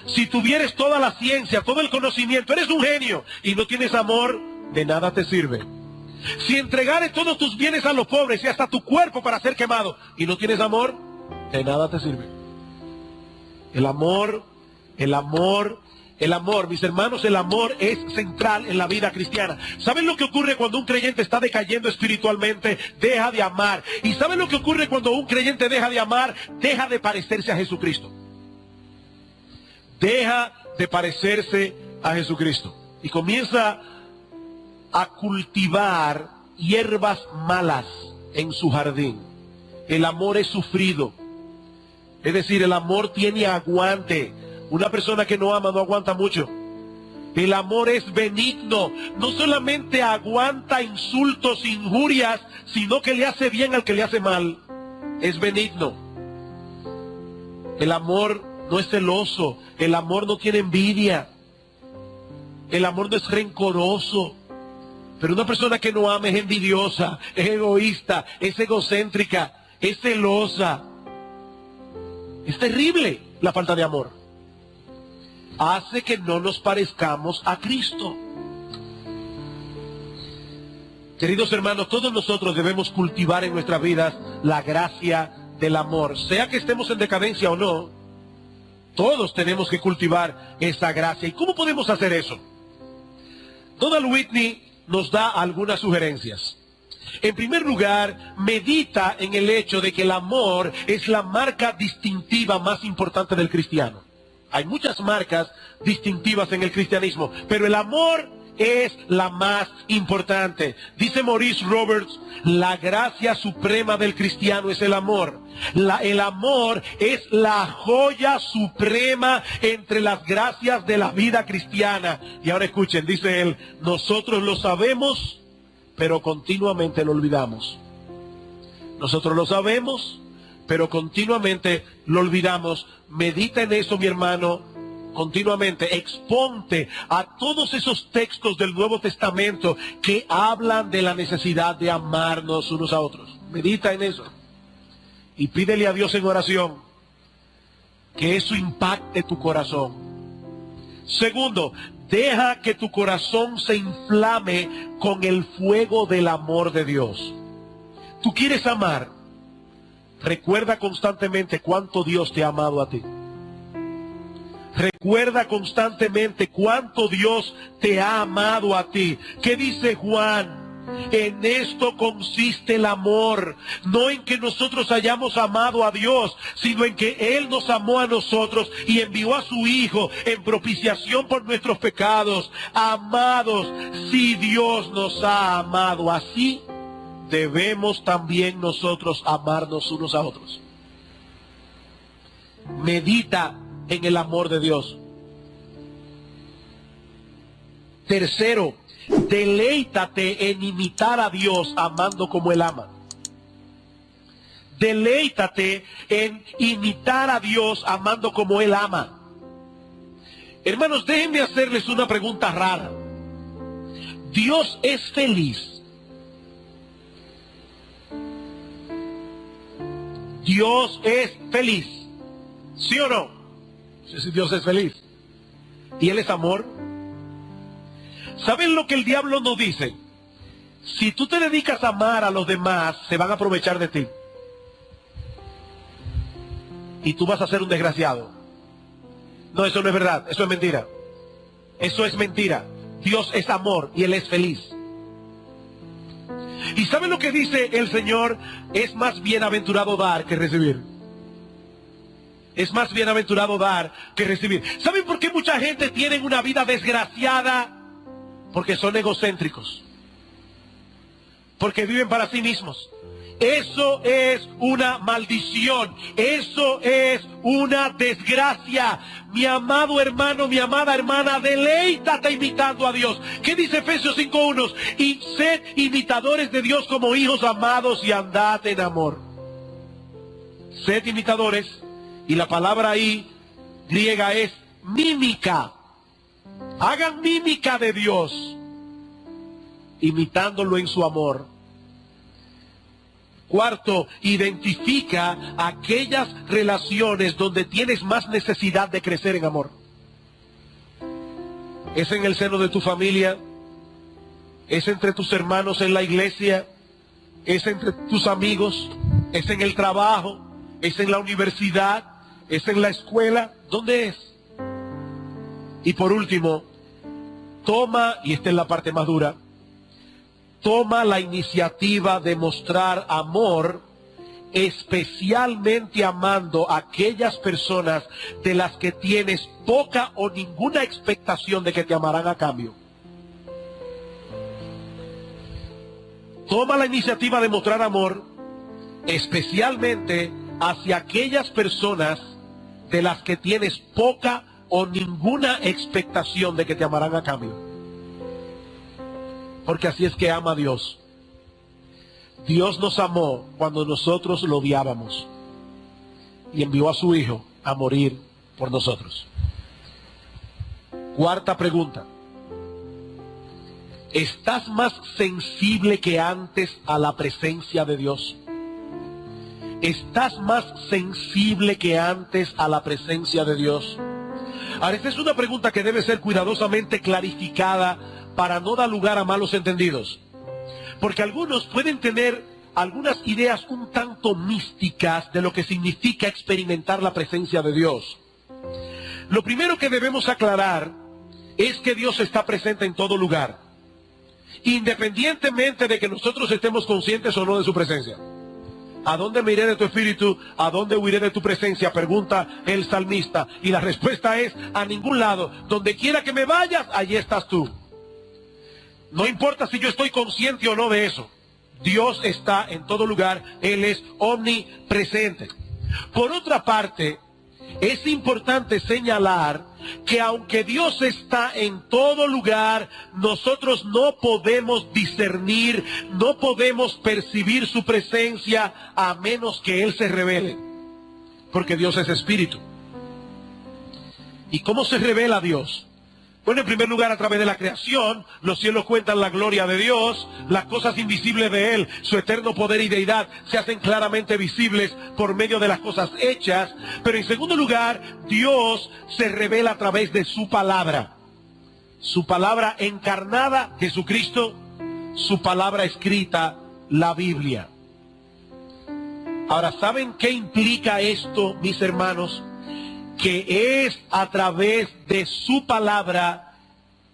Speaker 1: Si tuvieres toda la ciencia, todo el conocimiento, eres un genio y no tienes amor, de nada te sirve. Si entregares todos tus bienes a los pobres y hasta tu cuerpo para ser quemado y no tienes amor, de nada te sirve. El amor, mis hermanos, el amor es central en la vida cristiana. ¿Saben lo que ocurre cuando un creyente está decayendo espiritualmente? Deja de amar. ¿Y saben lo que ocurre cuando un creyente deja de amar? Deja de parecerse a Jesucristo. Deja de parecerse a Jesucristo. Y comienza a cultivar hierbas malas en su jardín. El amor es sufrido. Es decir, el amor tiene aguante. Una persona que no ama no aguanta mucho. El amor es benigno. No solamente aguanta insultos, injurias, sino que le hace bien al que le hace mal. Es benigno. El amor no es celoso. El amor no tiene envidia. El amor no es rencoroso. Pero una persona que no ama es envidiosa, es egoísta, es egocéntrica, es celosa. Es terrible la falta de amor. Hace que no nos parezcamos a Cristo. Queridos hermanos, todos nosotros debemos cultivar en nuestras vidas la gracia del amor. Sea que estemos en decadencia o no, todos tenemos que cultivar esa gracia. ¿Y cómo podemos hacer eso? Donald Whitney nos da algunas sugerencias. En primer lugar, medita en el hecho de que el amor es la marca distintiva más importante del cristiano. Hay muchas marcas distintivas en el cristianismo, pero el amor es la más importante. Dice Maurice Roberts, la gracia suprema del cristiano es el amor. El amor es la joya suprema entre las gracias de la vida cristiana. Y ahora escuchen, dice él, nosotros lo sabemos, pero continuamente lo olvidamos. Nosotros lo sabemos, pero continuamente lo olvidamos. Medita en eso, mi hermano, continuamente. Exponte a todos esos textos del Nuevo Testamento que hablan de la necesidad de amarnos unos a otros. Medita en eso. Y pídele a Dios en oración que eso impacte tu corazón. Segundo, deja que tu corazón se inflame con el fuego del amor de Dios. Tú quieres amar. Recuerda constantemente cuánto Dios te ha amado a ti. Recuerda constantemente cuánto Dios te ha amado a ti. ¿Qué dice Juan? En esto consiste el amor, no en que nosotros hayamos amado a Dios, sino en que Él nos amó a nosotros y envió a su Hijo en propiciación por nuestros pecados. Amados, si Dios nos ha amado así, debemos también nosotros amarnos unos a otros. Medita en el amor de Dios. Tercero, deleítate en imitar a Dios amando como Él ama. Deleítate en imitar a Dios amando como Él ama. Hermanos, déjenme hacerles una pregunta rara. ¿Dios es feliz? ¿Dios es feliz? ¿Sí o no? Si Dios es feliz. ¿Y Él es amor? ¿Saben lo que el diablo nos dice? Si tú te dedicas a amar a los demás, se van a aprovechar de ti. Y tú vas a ser un desgraciado. No, eso no es verdad, eso es mentira. Eso es mentira. Dios es amor y Él es feliz. ¿Y saben lo que dice el Señor? Es más bienaventurado dar que recibir. Es más bienaventurado dar que recibir. ¿Saben por qué mucha gente tiene una vida desgraciada? Porque son egocéntricos. Porque viven para sí mismos. Eso es una maldición. Eso es una desgracia. Mi amado hermano, mi amada hermana, deleítate imitando a Dios. ¿Qué dice Efesios 5:1? Y sed imitadores de Dios como hijos amados y andad en amor. Sed imitadores. Y la palabra ahí griega es mímica. Hagan mímica de Dios, imitándolo en su amor. Cuarto, identifica aquellas relaciones donde tienes más necesidad de crecer en amor. ¿Es en el seno de tu familia? ¿Es entre tus hermanos en la iglesia? ¿Es entre tus amigos? ¿Es en el trabajo? ¿Es en la universidad? ¿Es en la escuela? ¿Dónde es? Y por último, toma, y esta es la parte más dura, toma la iniciativa de mostrar amor, especialmente amando a aquellas personas de las que tienes poca o ninguna expectación de que te amarán a cambio. Toma la iniciativa de mostrar amor, especialmente hacia aquellas personas de las que tienes poca o ninguna expectación de que te amarán a cambio. Porque así es que ama a Dios. Dios nos amó cuando nosotros lo odiábamos y envió a su Hijo a morir por nosotros. Cuarta pregunta. ¿Estás más sensible que antes a la presencia de Dios? ¿Estás más sensible que antes a la presencia de Dios? Ahora, esta es una pregunta que debe ser cuidadosamente clarificada para no dar lugar a malos entendidos. Porque algunos pueden tener algunas ideas un tanto místicas de lo que significa experimentar la presencia de Dios. Lo primero que debemos aclarar es que Dios está presente en todo lugar, independientemente de que nosotros estemos conscientes o no de su presencia. ¿A dónde me iré de tu espíritu? ¿A dónde huiré de tu presencia? Pregunta el salmista. Y la respuesta es: a ningún lado. Donde quiera que me vayas, allí estás tú. No importa si yo estoy consciente o no de eso. Dios está en todo lugar. Él es omnipresente. Por otra parte, es importante señalar que aunque Dios está en todo lugar, nosotros no podemos discernir, no podemos percibir su presencia a menos que Él se revele. Porque Dios es espíritu. ¿Y cómo se revela Dios? Bueno, en primer lugar, a través de la creación, los cielos cuentan la gloria de Dios, las cosas invisibles de Él, su eterno poder y deidad, se hacen claramente visibles por medio de las cosas hechas. Pero en segundo lugar, Dios se revela a través de su palabra. Su palabra encarnada, Jesucristo, su palabra escrita, la Biblia. Ahora, ¿saben qué implica esto, mis hermanos? Que es a través de su palabra,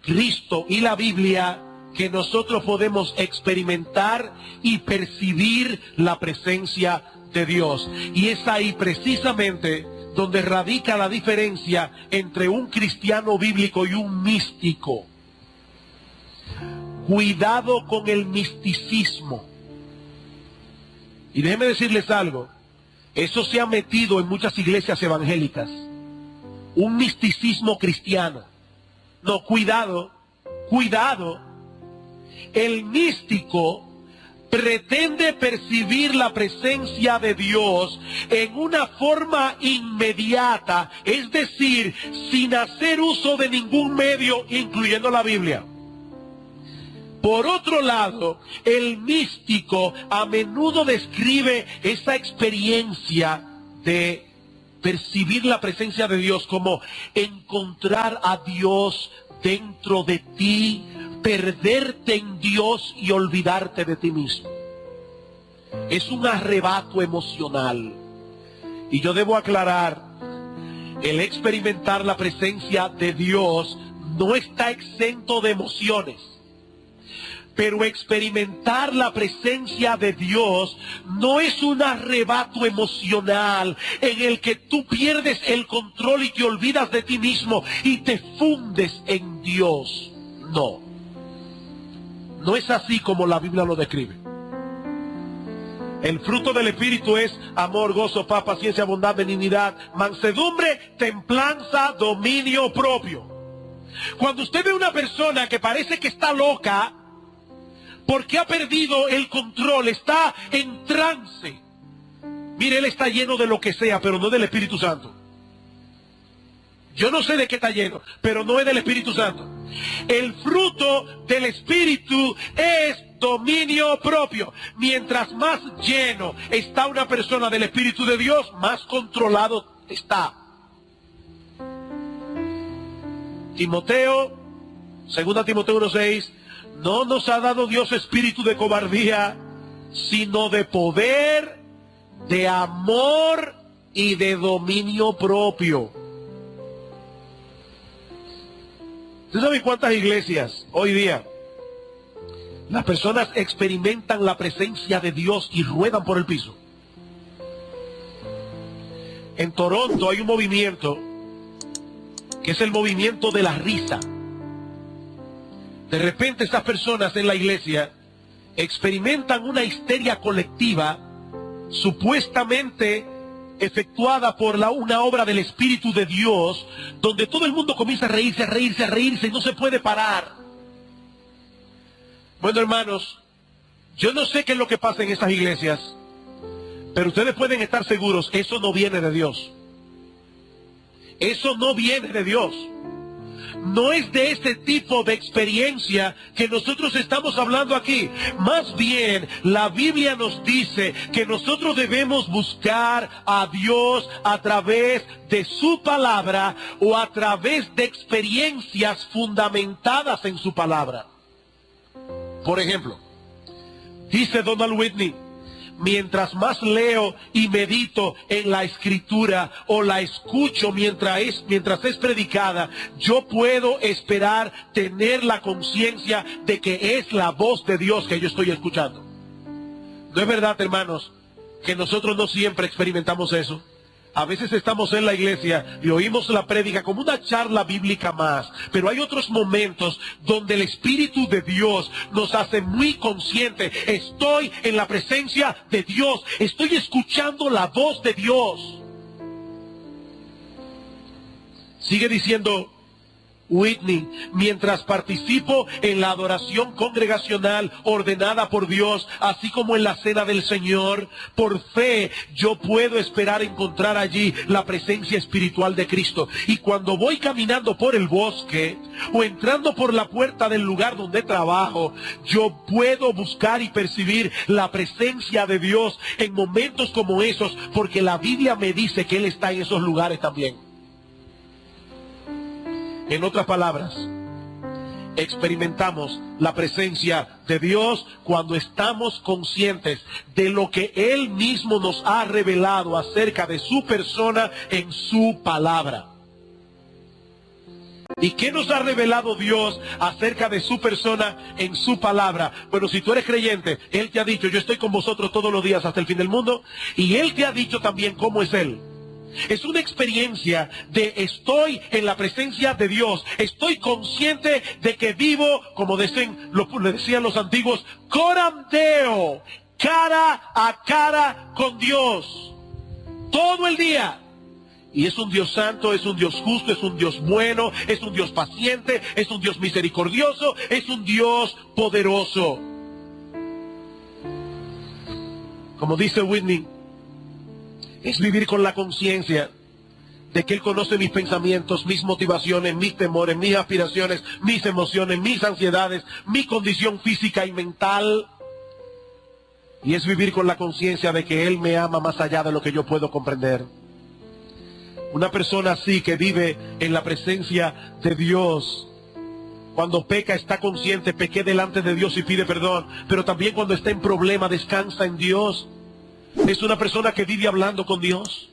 Speaker 1: Cristo y la Biblia, que nosotros podemos experimentar y percibir la presencia de Dios. Y es ahí precisamente donde radica la diferencia entre un cristiano bíblico y un místico. Cuidado con el misticismo. Y déjenme decirles algo, eso se ha metido en muchas iglesias evangélicas. Un misticismo cristiano. No, cuidado, cuidado. El místico pretende percibir la presencia de Dios en una forma inmediata, es decir, sin hacer uso de ningún medio, incluyendo la Biblia. Por otro lado, el místico a menudo describe esa experiencia de percibir la presencia de Dios como encontrar a Dios dentro de ti, perderte en Dios y olvidarte de ti mismo. Es un arrebato emocional. Y yo debo aclarar, el experimentar la presencia de Dios no está exento de emociones. Pero experimentar la presencia de Dios no es un arrebato emocional en el que tú pierdes el control y te olvidas de ti mismo y te fundes en Dios. No. No es así como la Biblia lo describe. El fruto del Espíritu es amor, gozo, paz, paciencia, bondad, benignidad, mansedumbre, templanza, dominio propio. Cuando usted ve una persona que parece que está loca, porque ha perdido el control, está en trance. Mire, él está lleno de lo que sea, pero no del Espíritu Santo. Yo no sé de qué está lleno, pero no es del Espíritu Santo. El fruto del Espíritu es dominio propio. Mientras más lleno está una persona del Espíritu de Dios, más controlado está. Timoteo, 2 Timoteo 1:6, no nos ha dado Dios espíritu de cobardía, sino de poder, de amor y de dominio propio. ¿Usted sabe cuántas iglesias hoy día las personas experimentan la presencia de Dios y ruedan por el piso? En Toronto hay un movimiento que es el movimiento de la risa. De repente estas personas en la iglesia experimentan una histeria colectiva supuestamente efectuada por una obra del Espíritu de Dios, donde todo el mundo comienza a reírse, a reírse, a reírse y no se puede parar. Bueno, hermanos, yo no sé qué es lo que pasa en estas iglesias, pero ustedes pueden estar seguros, eso no viene de Dios. Eso no viene de Dios. No es de ese tipo de experiencia que nosotros estamos hablando aquí. Más bien, la Biblia nos dice que nosotros debemos buscar a Dios a través de su palabra o a través de experiencias fundamentadas en su palabra. Por ejemplo, dice Donald Whitney, mientras más leo y medito en la escritura o la escucho mientras es predicada, yo puedo esperar tener la conciencia de que es la voz de Dios que yo estoy escuchando. ¿No es verdad, hermanos, que nosotros no siempre experimentamos eso? A veces estamos en la iglesia y oímos la prédica como una charla bíblica más, pero hay otros momentos donde el Espíritu de Dios nos hace muy conscientes. Estoy en la presencia de Dios, estoy escuchando la voz de Dios. Sigue diciendo Whitney: mientras participo en la adoración congregacional ordenada por Dios, así como en la cena del Señor, por fe yo puedo esperar encontrar allí la presencia espiritual de Cristo. Y cuando voy caminando por el bosque o entrando por la puerta del lugar donde trabajo, yo puedo buscar y percibir la presencia de Dios en momentos como esos, porque la Biblia me dice que Él está en esos lugares también. En otras palabras, experimentamos la presencia de Dios cuando estamos conscientes de lo que Él mismo nos ha revelado acerca de su persona en su palabra. ¿Y qué nos ha revelado Dios acerca de su persona en su palabra? Bueno, si tú eres creyente, Él te ha dicho: yo estoy con vosotros todos los días hasta el fin del mundo. Y Él te ha dicho también cómo es Él. Es una experiencia de estoy en la presencia de Dios. Estoy consciente de que vivo, como le decían los antiguos, coram Deo, cara a cara con Dios, todo el día. Y es un Dios santo, es un Dios justo, es un Dios bueno, es un Dios paciente, es un Dios misericordioso, es un Dios poderoso. Como dice Whitney, es vivir con la conciencia de que Él conoce mis pensamientos, mis motivaciones, mis temores, mis aspiraciones, mis emociones, mis ansiedades, mi condición física y mental. Y es vivir con la conciencia de que Él me ama más allá de lo que yo puedo comprender. Una persona así que vive en la presencia de Dios, cuando peca está consciente: pequé delante de Dios y pide perdón. Pero también cuando está en problema descansa en Dios. Es una persona que vive hablando con Dios.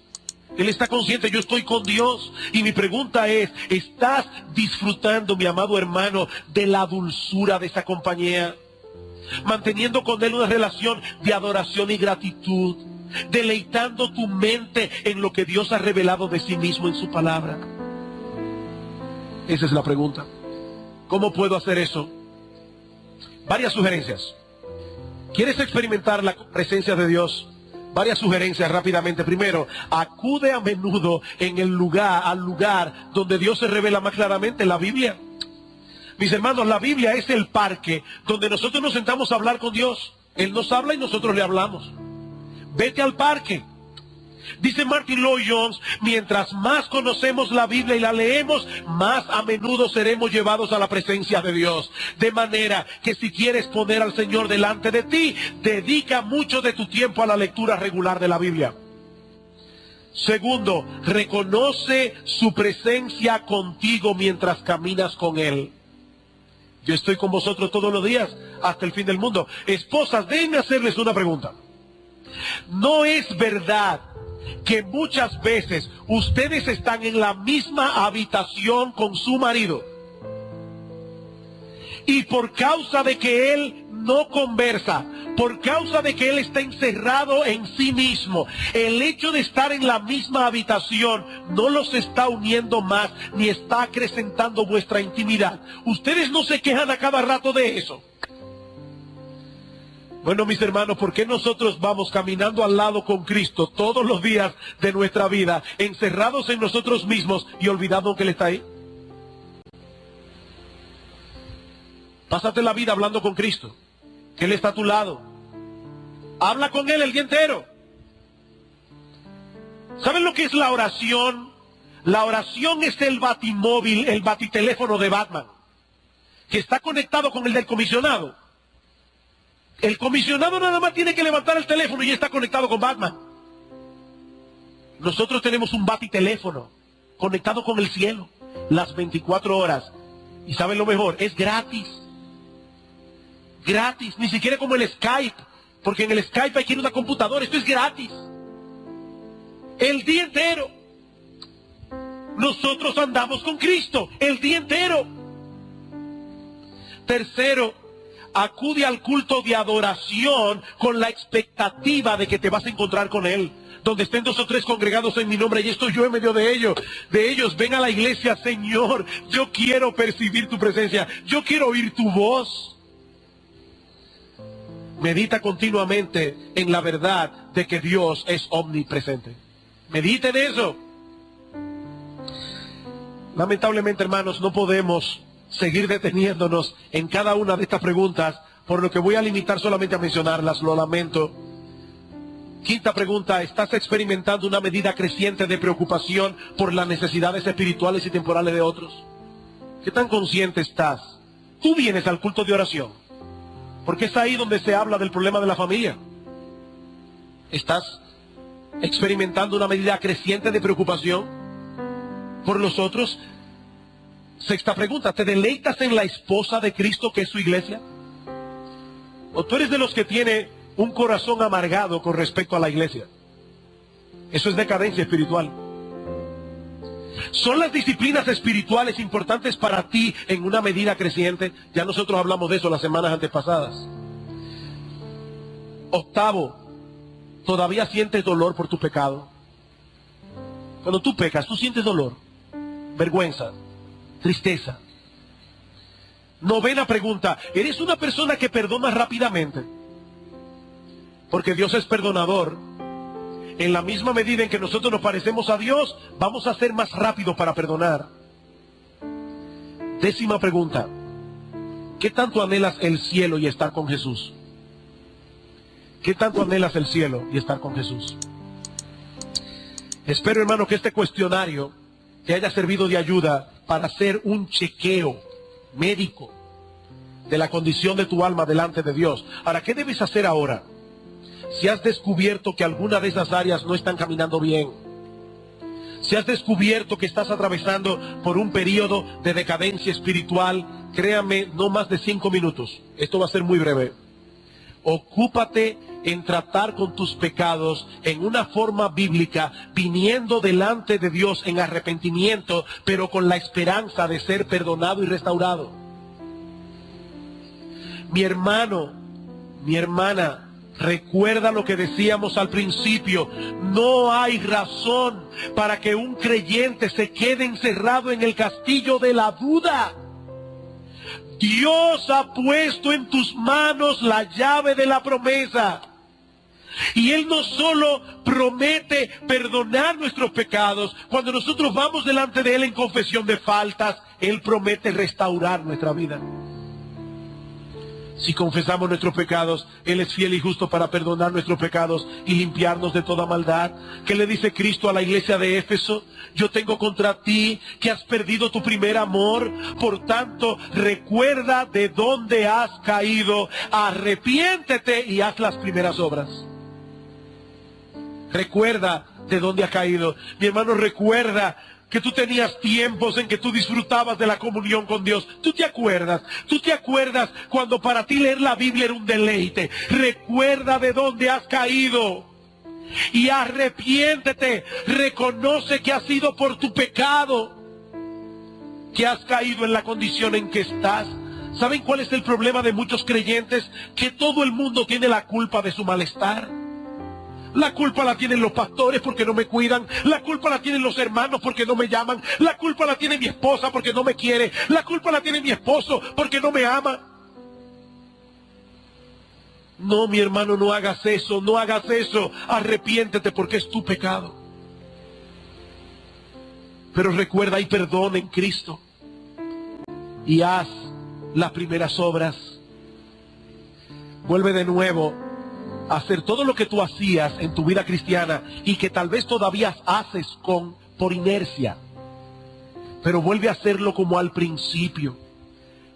Speaker 1: Él está consciente: yo estoy con Dios. Y mi pregunta es: ¿estás disfrutando, mi amado hermano, de la dulzura de esa compañía? Manteniendo con Él una relación de adoración y gratitud, deleitando tu mente en lo que Dios ha revelado de sí mismo en su palabra. Esa es la pregunta. ¿Cómo puedo hacer eso? Varias sugerencias. ¿Quieres experimentar la presencia de Dios? Varias sugerencias rápidamente. Primero, acude a menudo al lugar donde Dios se revela más claramente, la Biblia. Mis hermanos, la Biblia es el parque donde nosotros nos sentamos a hablar con Dios. Él nos habla y nosotros le hablamos. Vete al parque. Dice Martin Lloyd-Jones: mientras más conocemos la Biblia y la leemos, más a menudo seremos llevados a la presencia de Dios. De manera que si quieres poner al Señor delante de ti, dedica mucho de tu tiempo a la lectura regular de la Biblia. Segundo, reconoce su presencia contigo mientras caminas con Él. Yo estoy con vosotros todos los días hasta el fin del mundo. Esposas, déjenme hacerles una pregunta. ¿No es verdad que muchas veces ustedes están en la misma habitación con su marido y por causa de que él no conversa, por causa de que él está encerrado en sí mismo, el hecho de estar en la misma habitación no los está uniendo más ni está acrecentando vuestra intimidad? Ustedes no se quejan a cada rato de eso. Bueno, mis hermanos, ¿por qué nosotros vamos caminando al lado con Cristo todos los días de nuestra vida, encerrados en nosotros mismos y olvidando que Él está ahí? Pásate la vida hablando con Cristo, que Él está a tu lado. Habla con Él el día entero. ¿Saben lo que es la oración? La oración es el batimóvil, el batiteléfono de Batman, que está conectado con el del comisionado. El comisionado nada más tiene que levantar el teléfono y ya está conectado con Batman. Nosotros tenemos un batiteléfono conectado con el cielo las 24 horas. Y ¿saben lo mejor? Es gratis. Gratis, ni siquiera como el Skype, porque en el Skype hay que ir a una computadora. Esto es gratis. El día entero. Nosotros andamos con Cristo el día entero. Tercero, acude al culto de adoración con la expectativa de que te vas a encontrar con Él. Donde estén 2 o 3 congregados en mi nombre, y estoy yo en medio de ellos. Ven a la iglesia, Señor, yo quiero percibir tu presencia, yo quiero oír tu voz. Medita continuamente en la verdad de que Dios es omnipresente. Medita en eso. Lamentablemente, hermanos, no podemos seguir deteniéndonos en cada una de estas preguntas, por lo que voy a limitar solamente a mencionarlas, lo lamento. Quinta pregunta: ¿estás experimentando una medida creciente de preocupación por las necesidades espirituales y temporales de otros? ¿Qué tan consciente estás? Tú vienes al culto de oración, porque es ahí donde se habla del problema de la familia. ¿Estás experimentando una medida creciente de preocupación por los otros? Sexta pregunta: ¿te deleitas en la esposa de Cristo, que es su iglesia? ¿O tú eres de los que tiene un corazón amargado con respecto a la iglesia? Eso es decadencia espiritual. ¿Son las disciplinas espirituales importantes para ti en una medida creciente? Ya nosotros hablamos de eso las semanas antepasadas. Octavo: ¿todavía sientes dolor por tu pecado? Cuando tú pecas, ¿tú sientes dolor, vergüenza, tristeza? Novena pregunta: ¿eres una persona que perdona rápidamente? Porque Dios es perdonador. En la misma medida en que nosotros nos parecemos a Dios, vamos a ser más rápidos para perdonar. Décima pregunta: ¿qué tanto anhelas el cielo y estar con Jesús? ¿Qué tanto anhelas el cielo y estar con Jesús? Espero, hermano, que este cuestionario te haya servido de ayuda para hacer un chequeo médico de la condición de tu alma delante de Dios. Ahora, ¿qué debes hacer ahora? Si has descubierto que alguna de esas áreas no están caminando bien, si has descubierto que estás atravesando por un periodo de decadencia espiritual, créame, no más de 5 minutos. Esto va a ser muy breve. Ocúpate en tratar con tus pecados en una forma bíblica, viniendo delante de Dios en arrepentimiento, pero con la esperanza de ser perdonado y restaurado. Mi hermano, mi hermana, recuerda lo que decíamos al principio: no hay razón para que un creyente se quede encerrado en el castillo de la duda. Dios ha puesto en tus manos la llave de la promesa. Y Él no solo promete perdonar nuestros pecados, cuando nosotros vamos delante de Él en confesión de faltas, Él promete restaurar nuestra vida. Si confesamos nuestros pecados, Él es fiel y justo para perdonar nuestros pecados y limpiarnos de toda maldad. ¿Qué le dice Cristo a la iglesia de Éfeso? Yo tengo contra ti que has perdido tu primer amor. Por tanto, recuerda de dónde has caído, arrepiéntete y haz las primeras obras. Recuerda de dónde has caído. Mi hermano, recuerda que tú tenías tiempos en que tú disfrutabas de la comunión con Dios. ¿Tú te acuerdas? ¿Tú te acuerdas cuando para ti leer la Biblia era un deleite? Recuerda de dónde has caído y arrepiéntete. Reconoce que ha sido por tu pecado que has caído en la condición en que estás. ¿Saben cuál es el problema de muchos creyentes? Que todo el mundo tiene la culpa de su malestar. La culpa la tienen los pastores porque no me cuidan. La culpa la tienen los hermanos porque no me llaman. La culpa la tiene mi esposa porque no me quiere. La culpa la tiene mi esposo porque no me ama. No, mi hermano, no hagas eso, no hagas eso. Arrepiéntete porque es tu pecado. Pero recuerda, hay perdón en Cristo. Y haz las primeras obras. Vuelve de nuevo hacer todo lo que tú hacías en tu vida cristiana y que tal vez todavía haces por inercia, pero vuelve a hacerlo como al principio,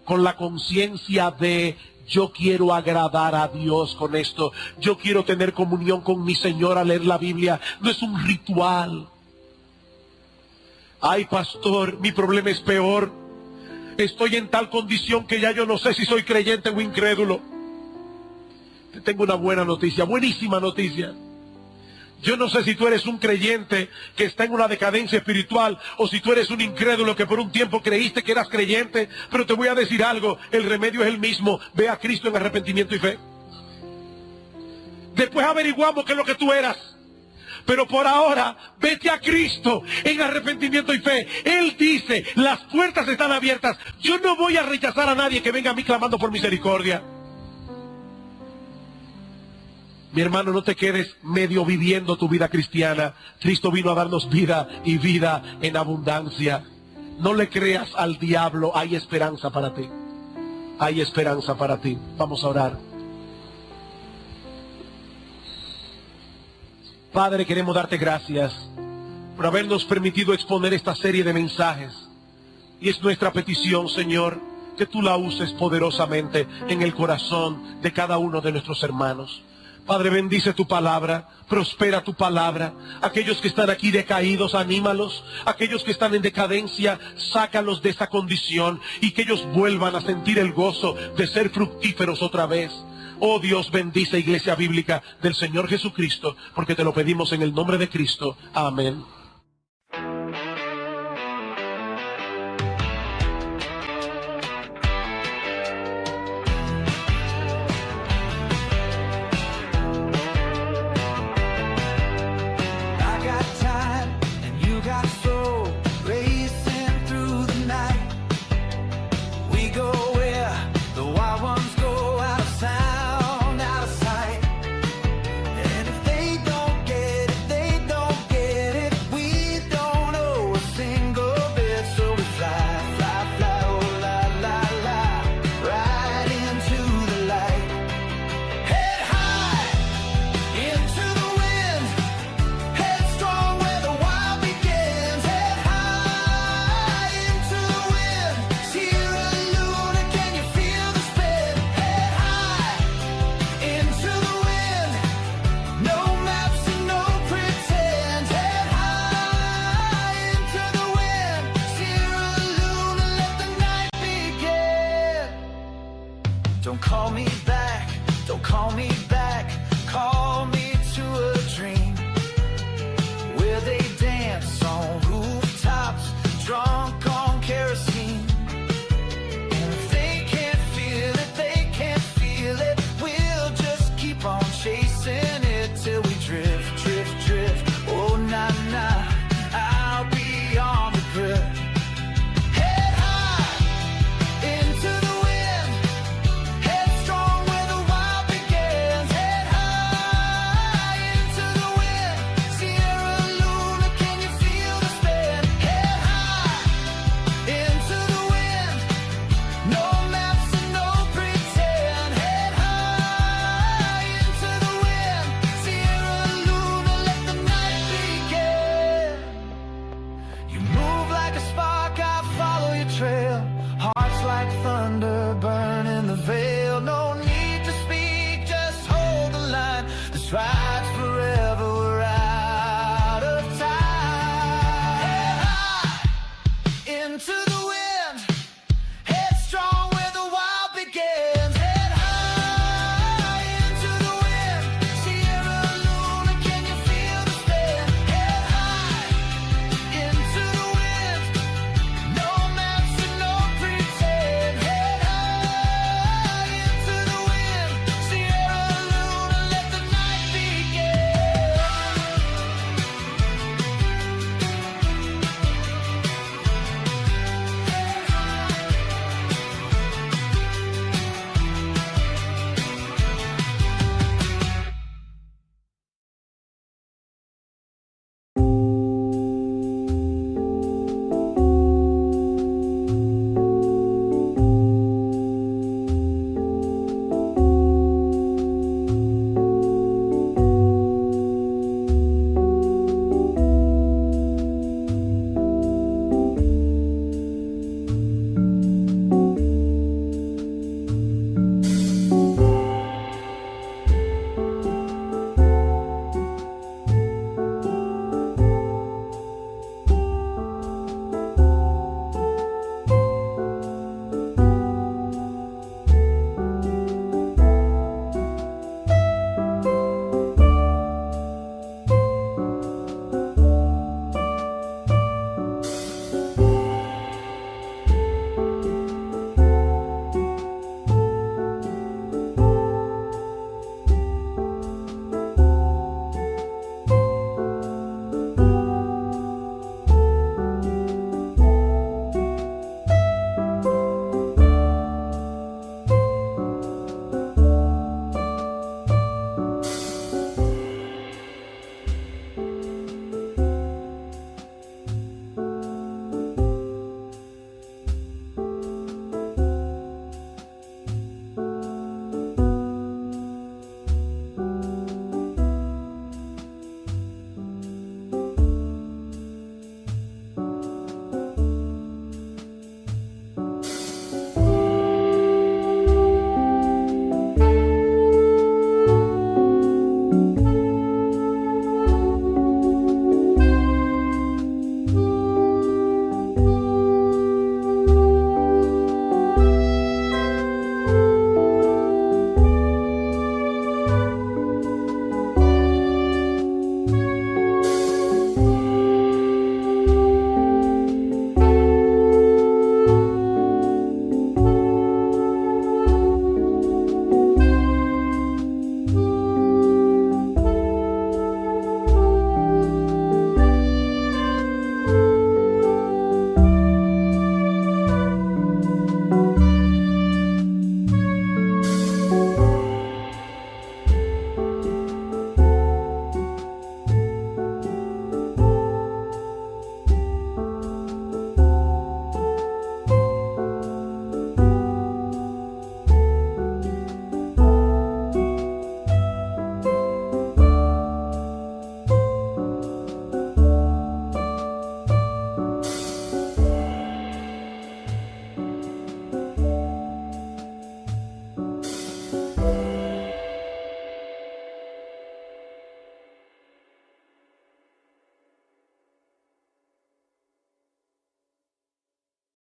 Speaker 1: con la conciencia de: yo quiero agradar a Dios con esto, yo quiero tener comunión con mi Señor al leer la Biblia. No es un ritual. Ay, pastor, mi problema es peor. Estoy en tal condición que ya yo no sé si soy creyente o incrédulo. Te tengo una buena noticia, buenísima noticia. Yo no sé si tú eres un creyente que está en una decadencia espiritual o si tú eres un incrédulo que por un tiempo creíste que eras creyente, pero te voy a decir algo, el remedio es el mismo, ve a Cristo en arrepentimiento y fe. Después averiguamos qué es lo que tú eras, pero por ahora vete a Cristo en arrepentimiento y fe. Él dice, las puertas están abiertas, yo no voy a rechazar a nadie que venga a mí clamando por misericordia. Mi hermano, no te quedes medio viviendo tu vida cristiana. Cristo vino a darnos vida y vida en abundancia. No le creas al diablo, hay esperanza para ti. Hay esperanza para ti. Vamos a orar. Padre, queremos darte gracias por habernos permitido exponer esta serie de mensajes. Y es nuestra petición, Señor, que tú la uses poderosamente en el corazón de cada uno de nuestros hermanos. Padre, bendice tu palabra, prospera tu palabra. Aquellos que están aquí decaídos, anímalos. Aquellos que están en decadencia, sácalos de esa condición y que ellos vuelvan a sentir el gozo de ser fructíferos otra vez. Oh Dios, bendice Iglesia Bíblica del Señor Jesucristo, porque te lo pedimos en el nombre de Cristo. Amén.
Speaker 2: Don't call me back, don't call me back.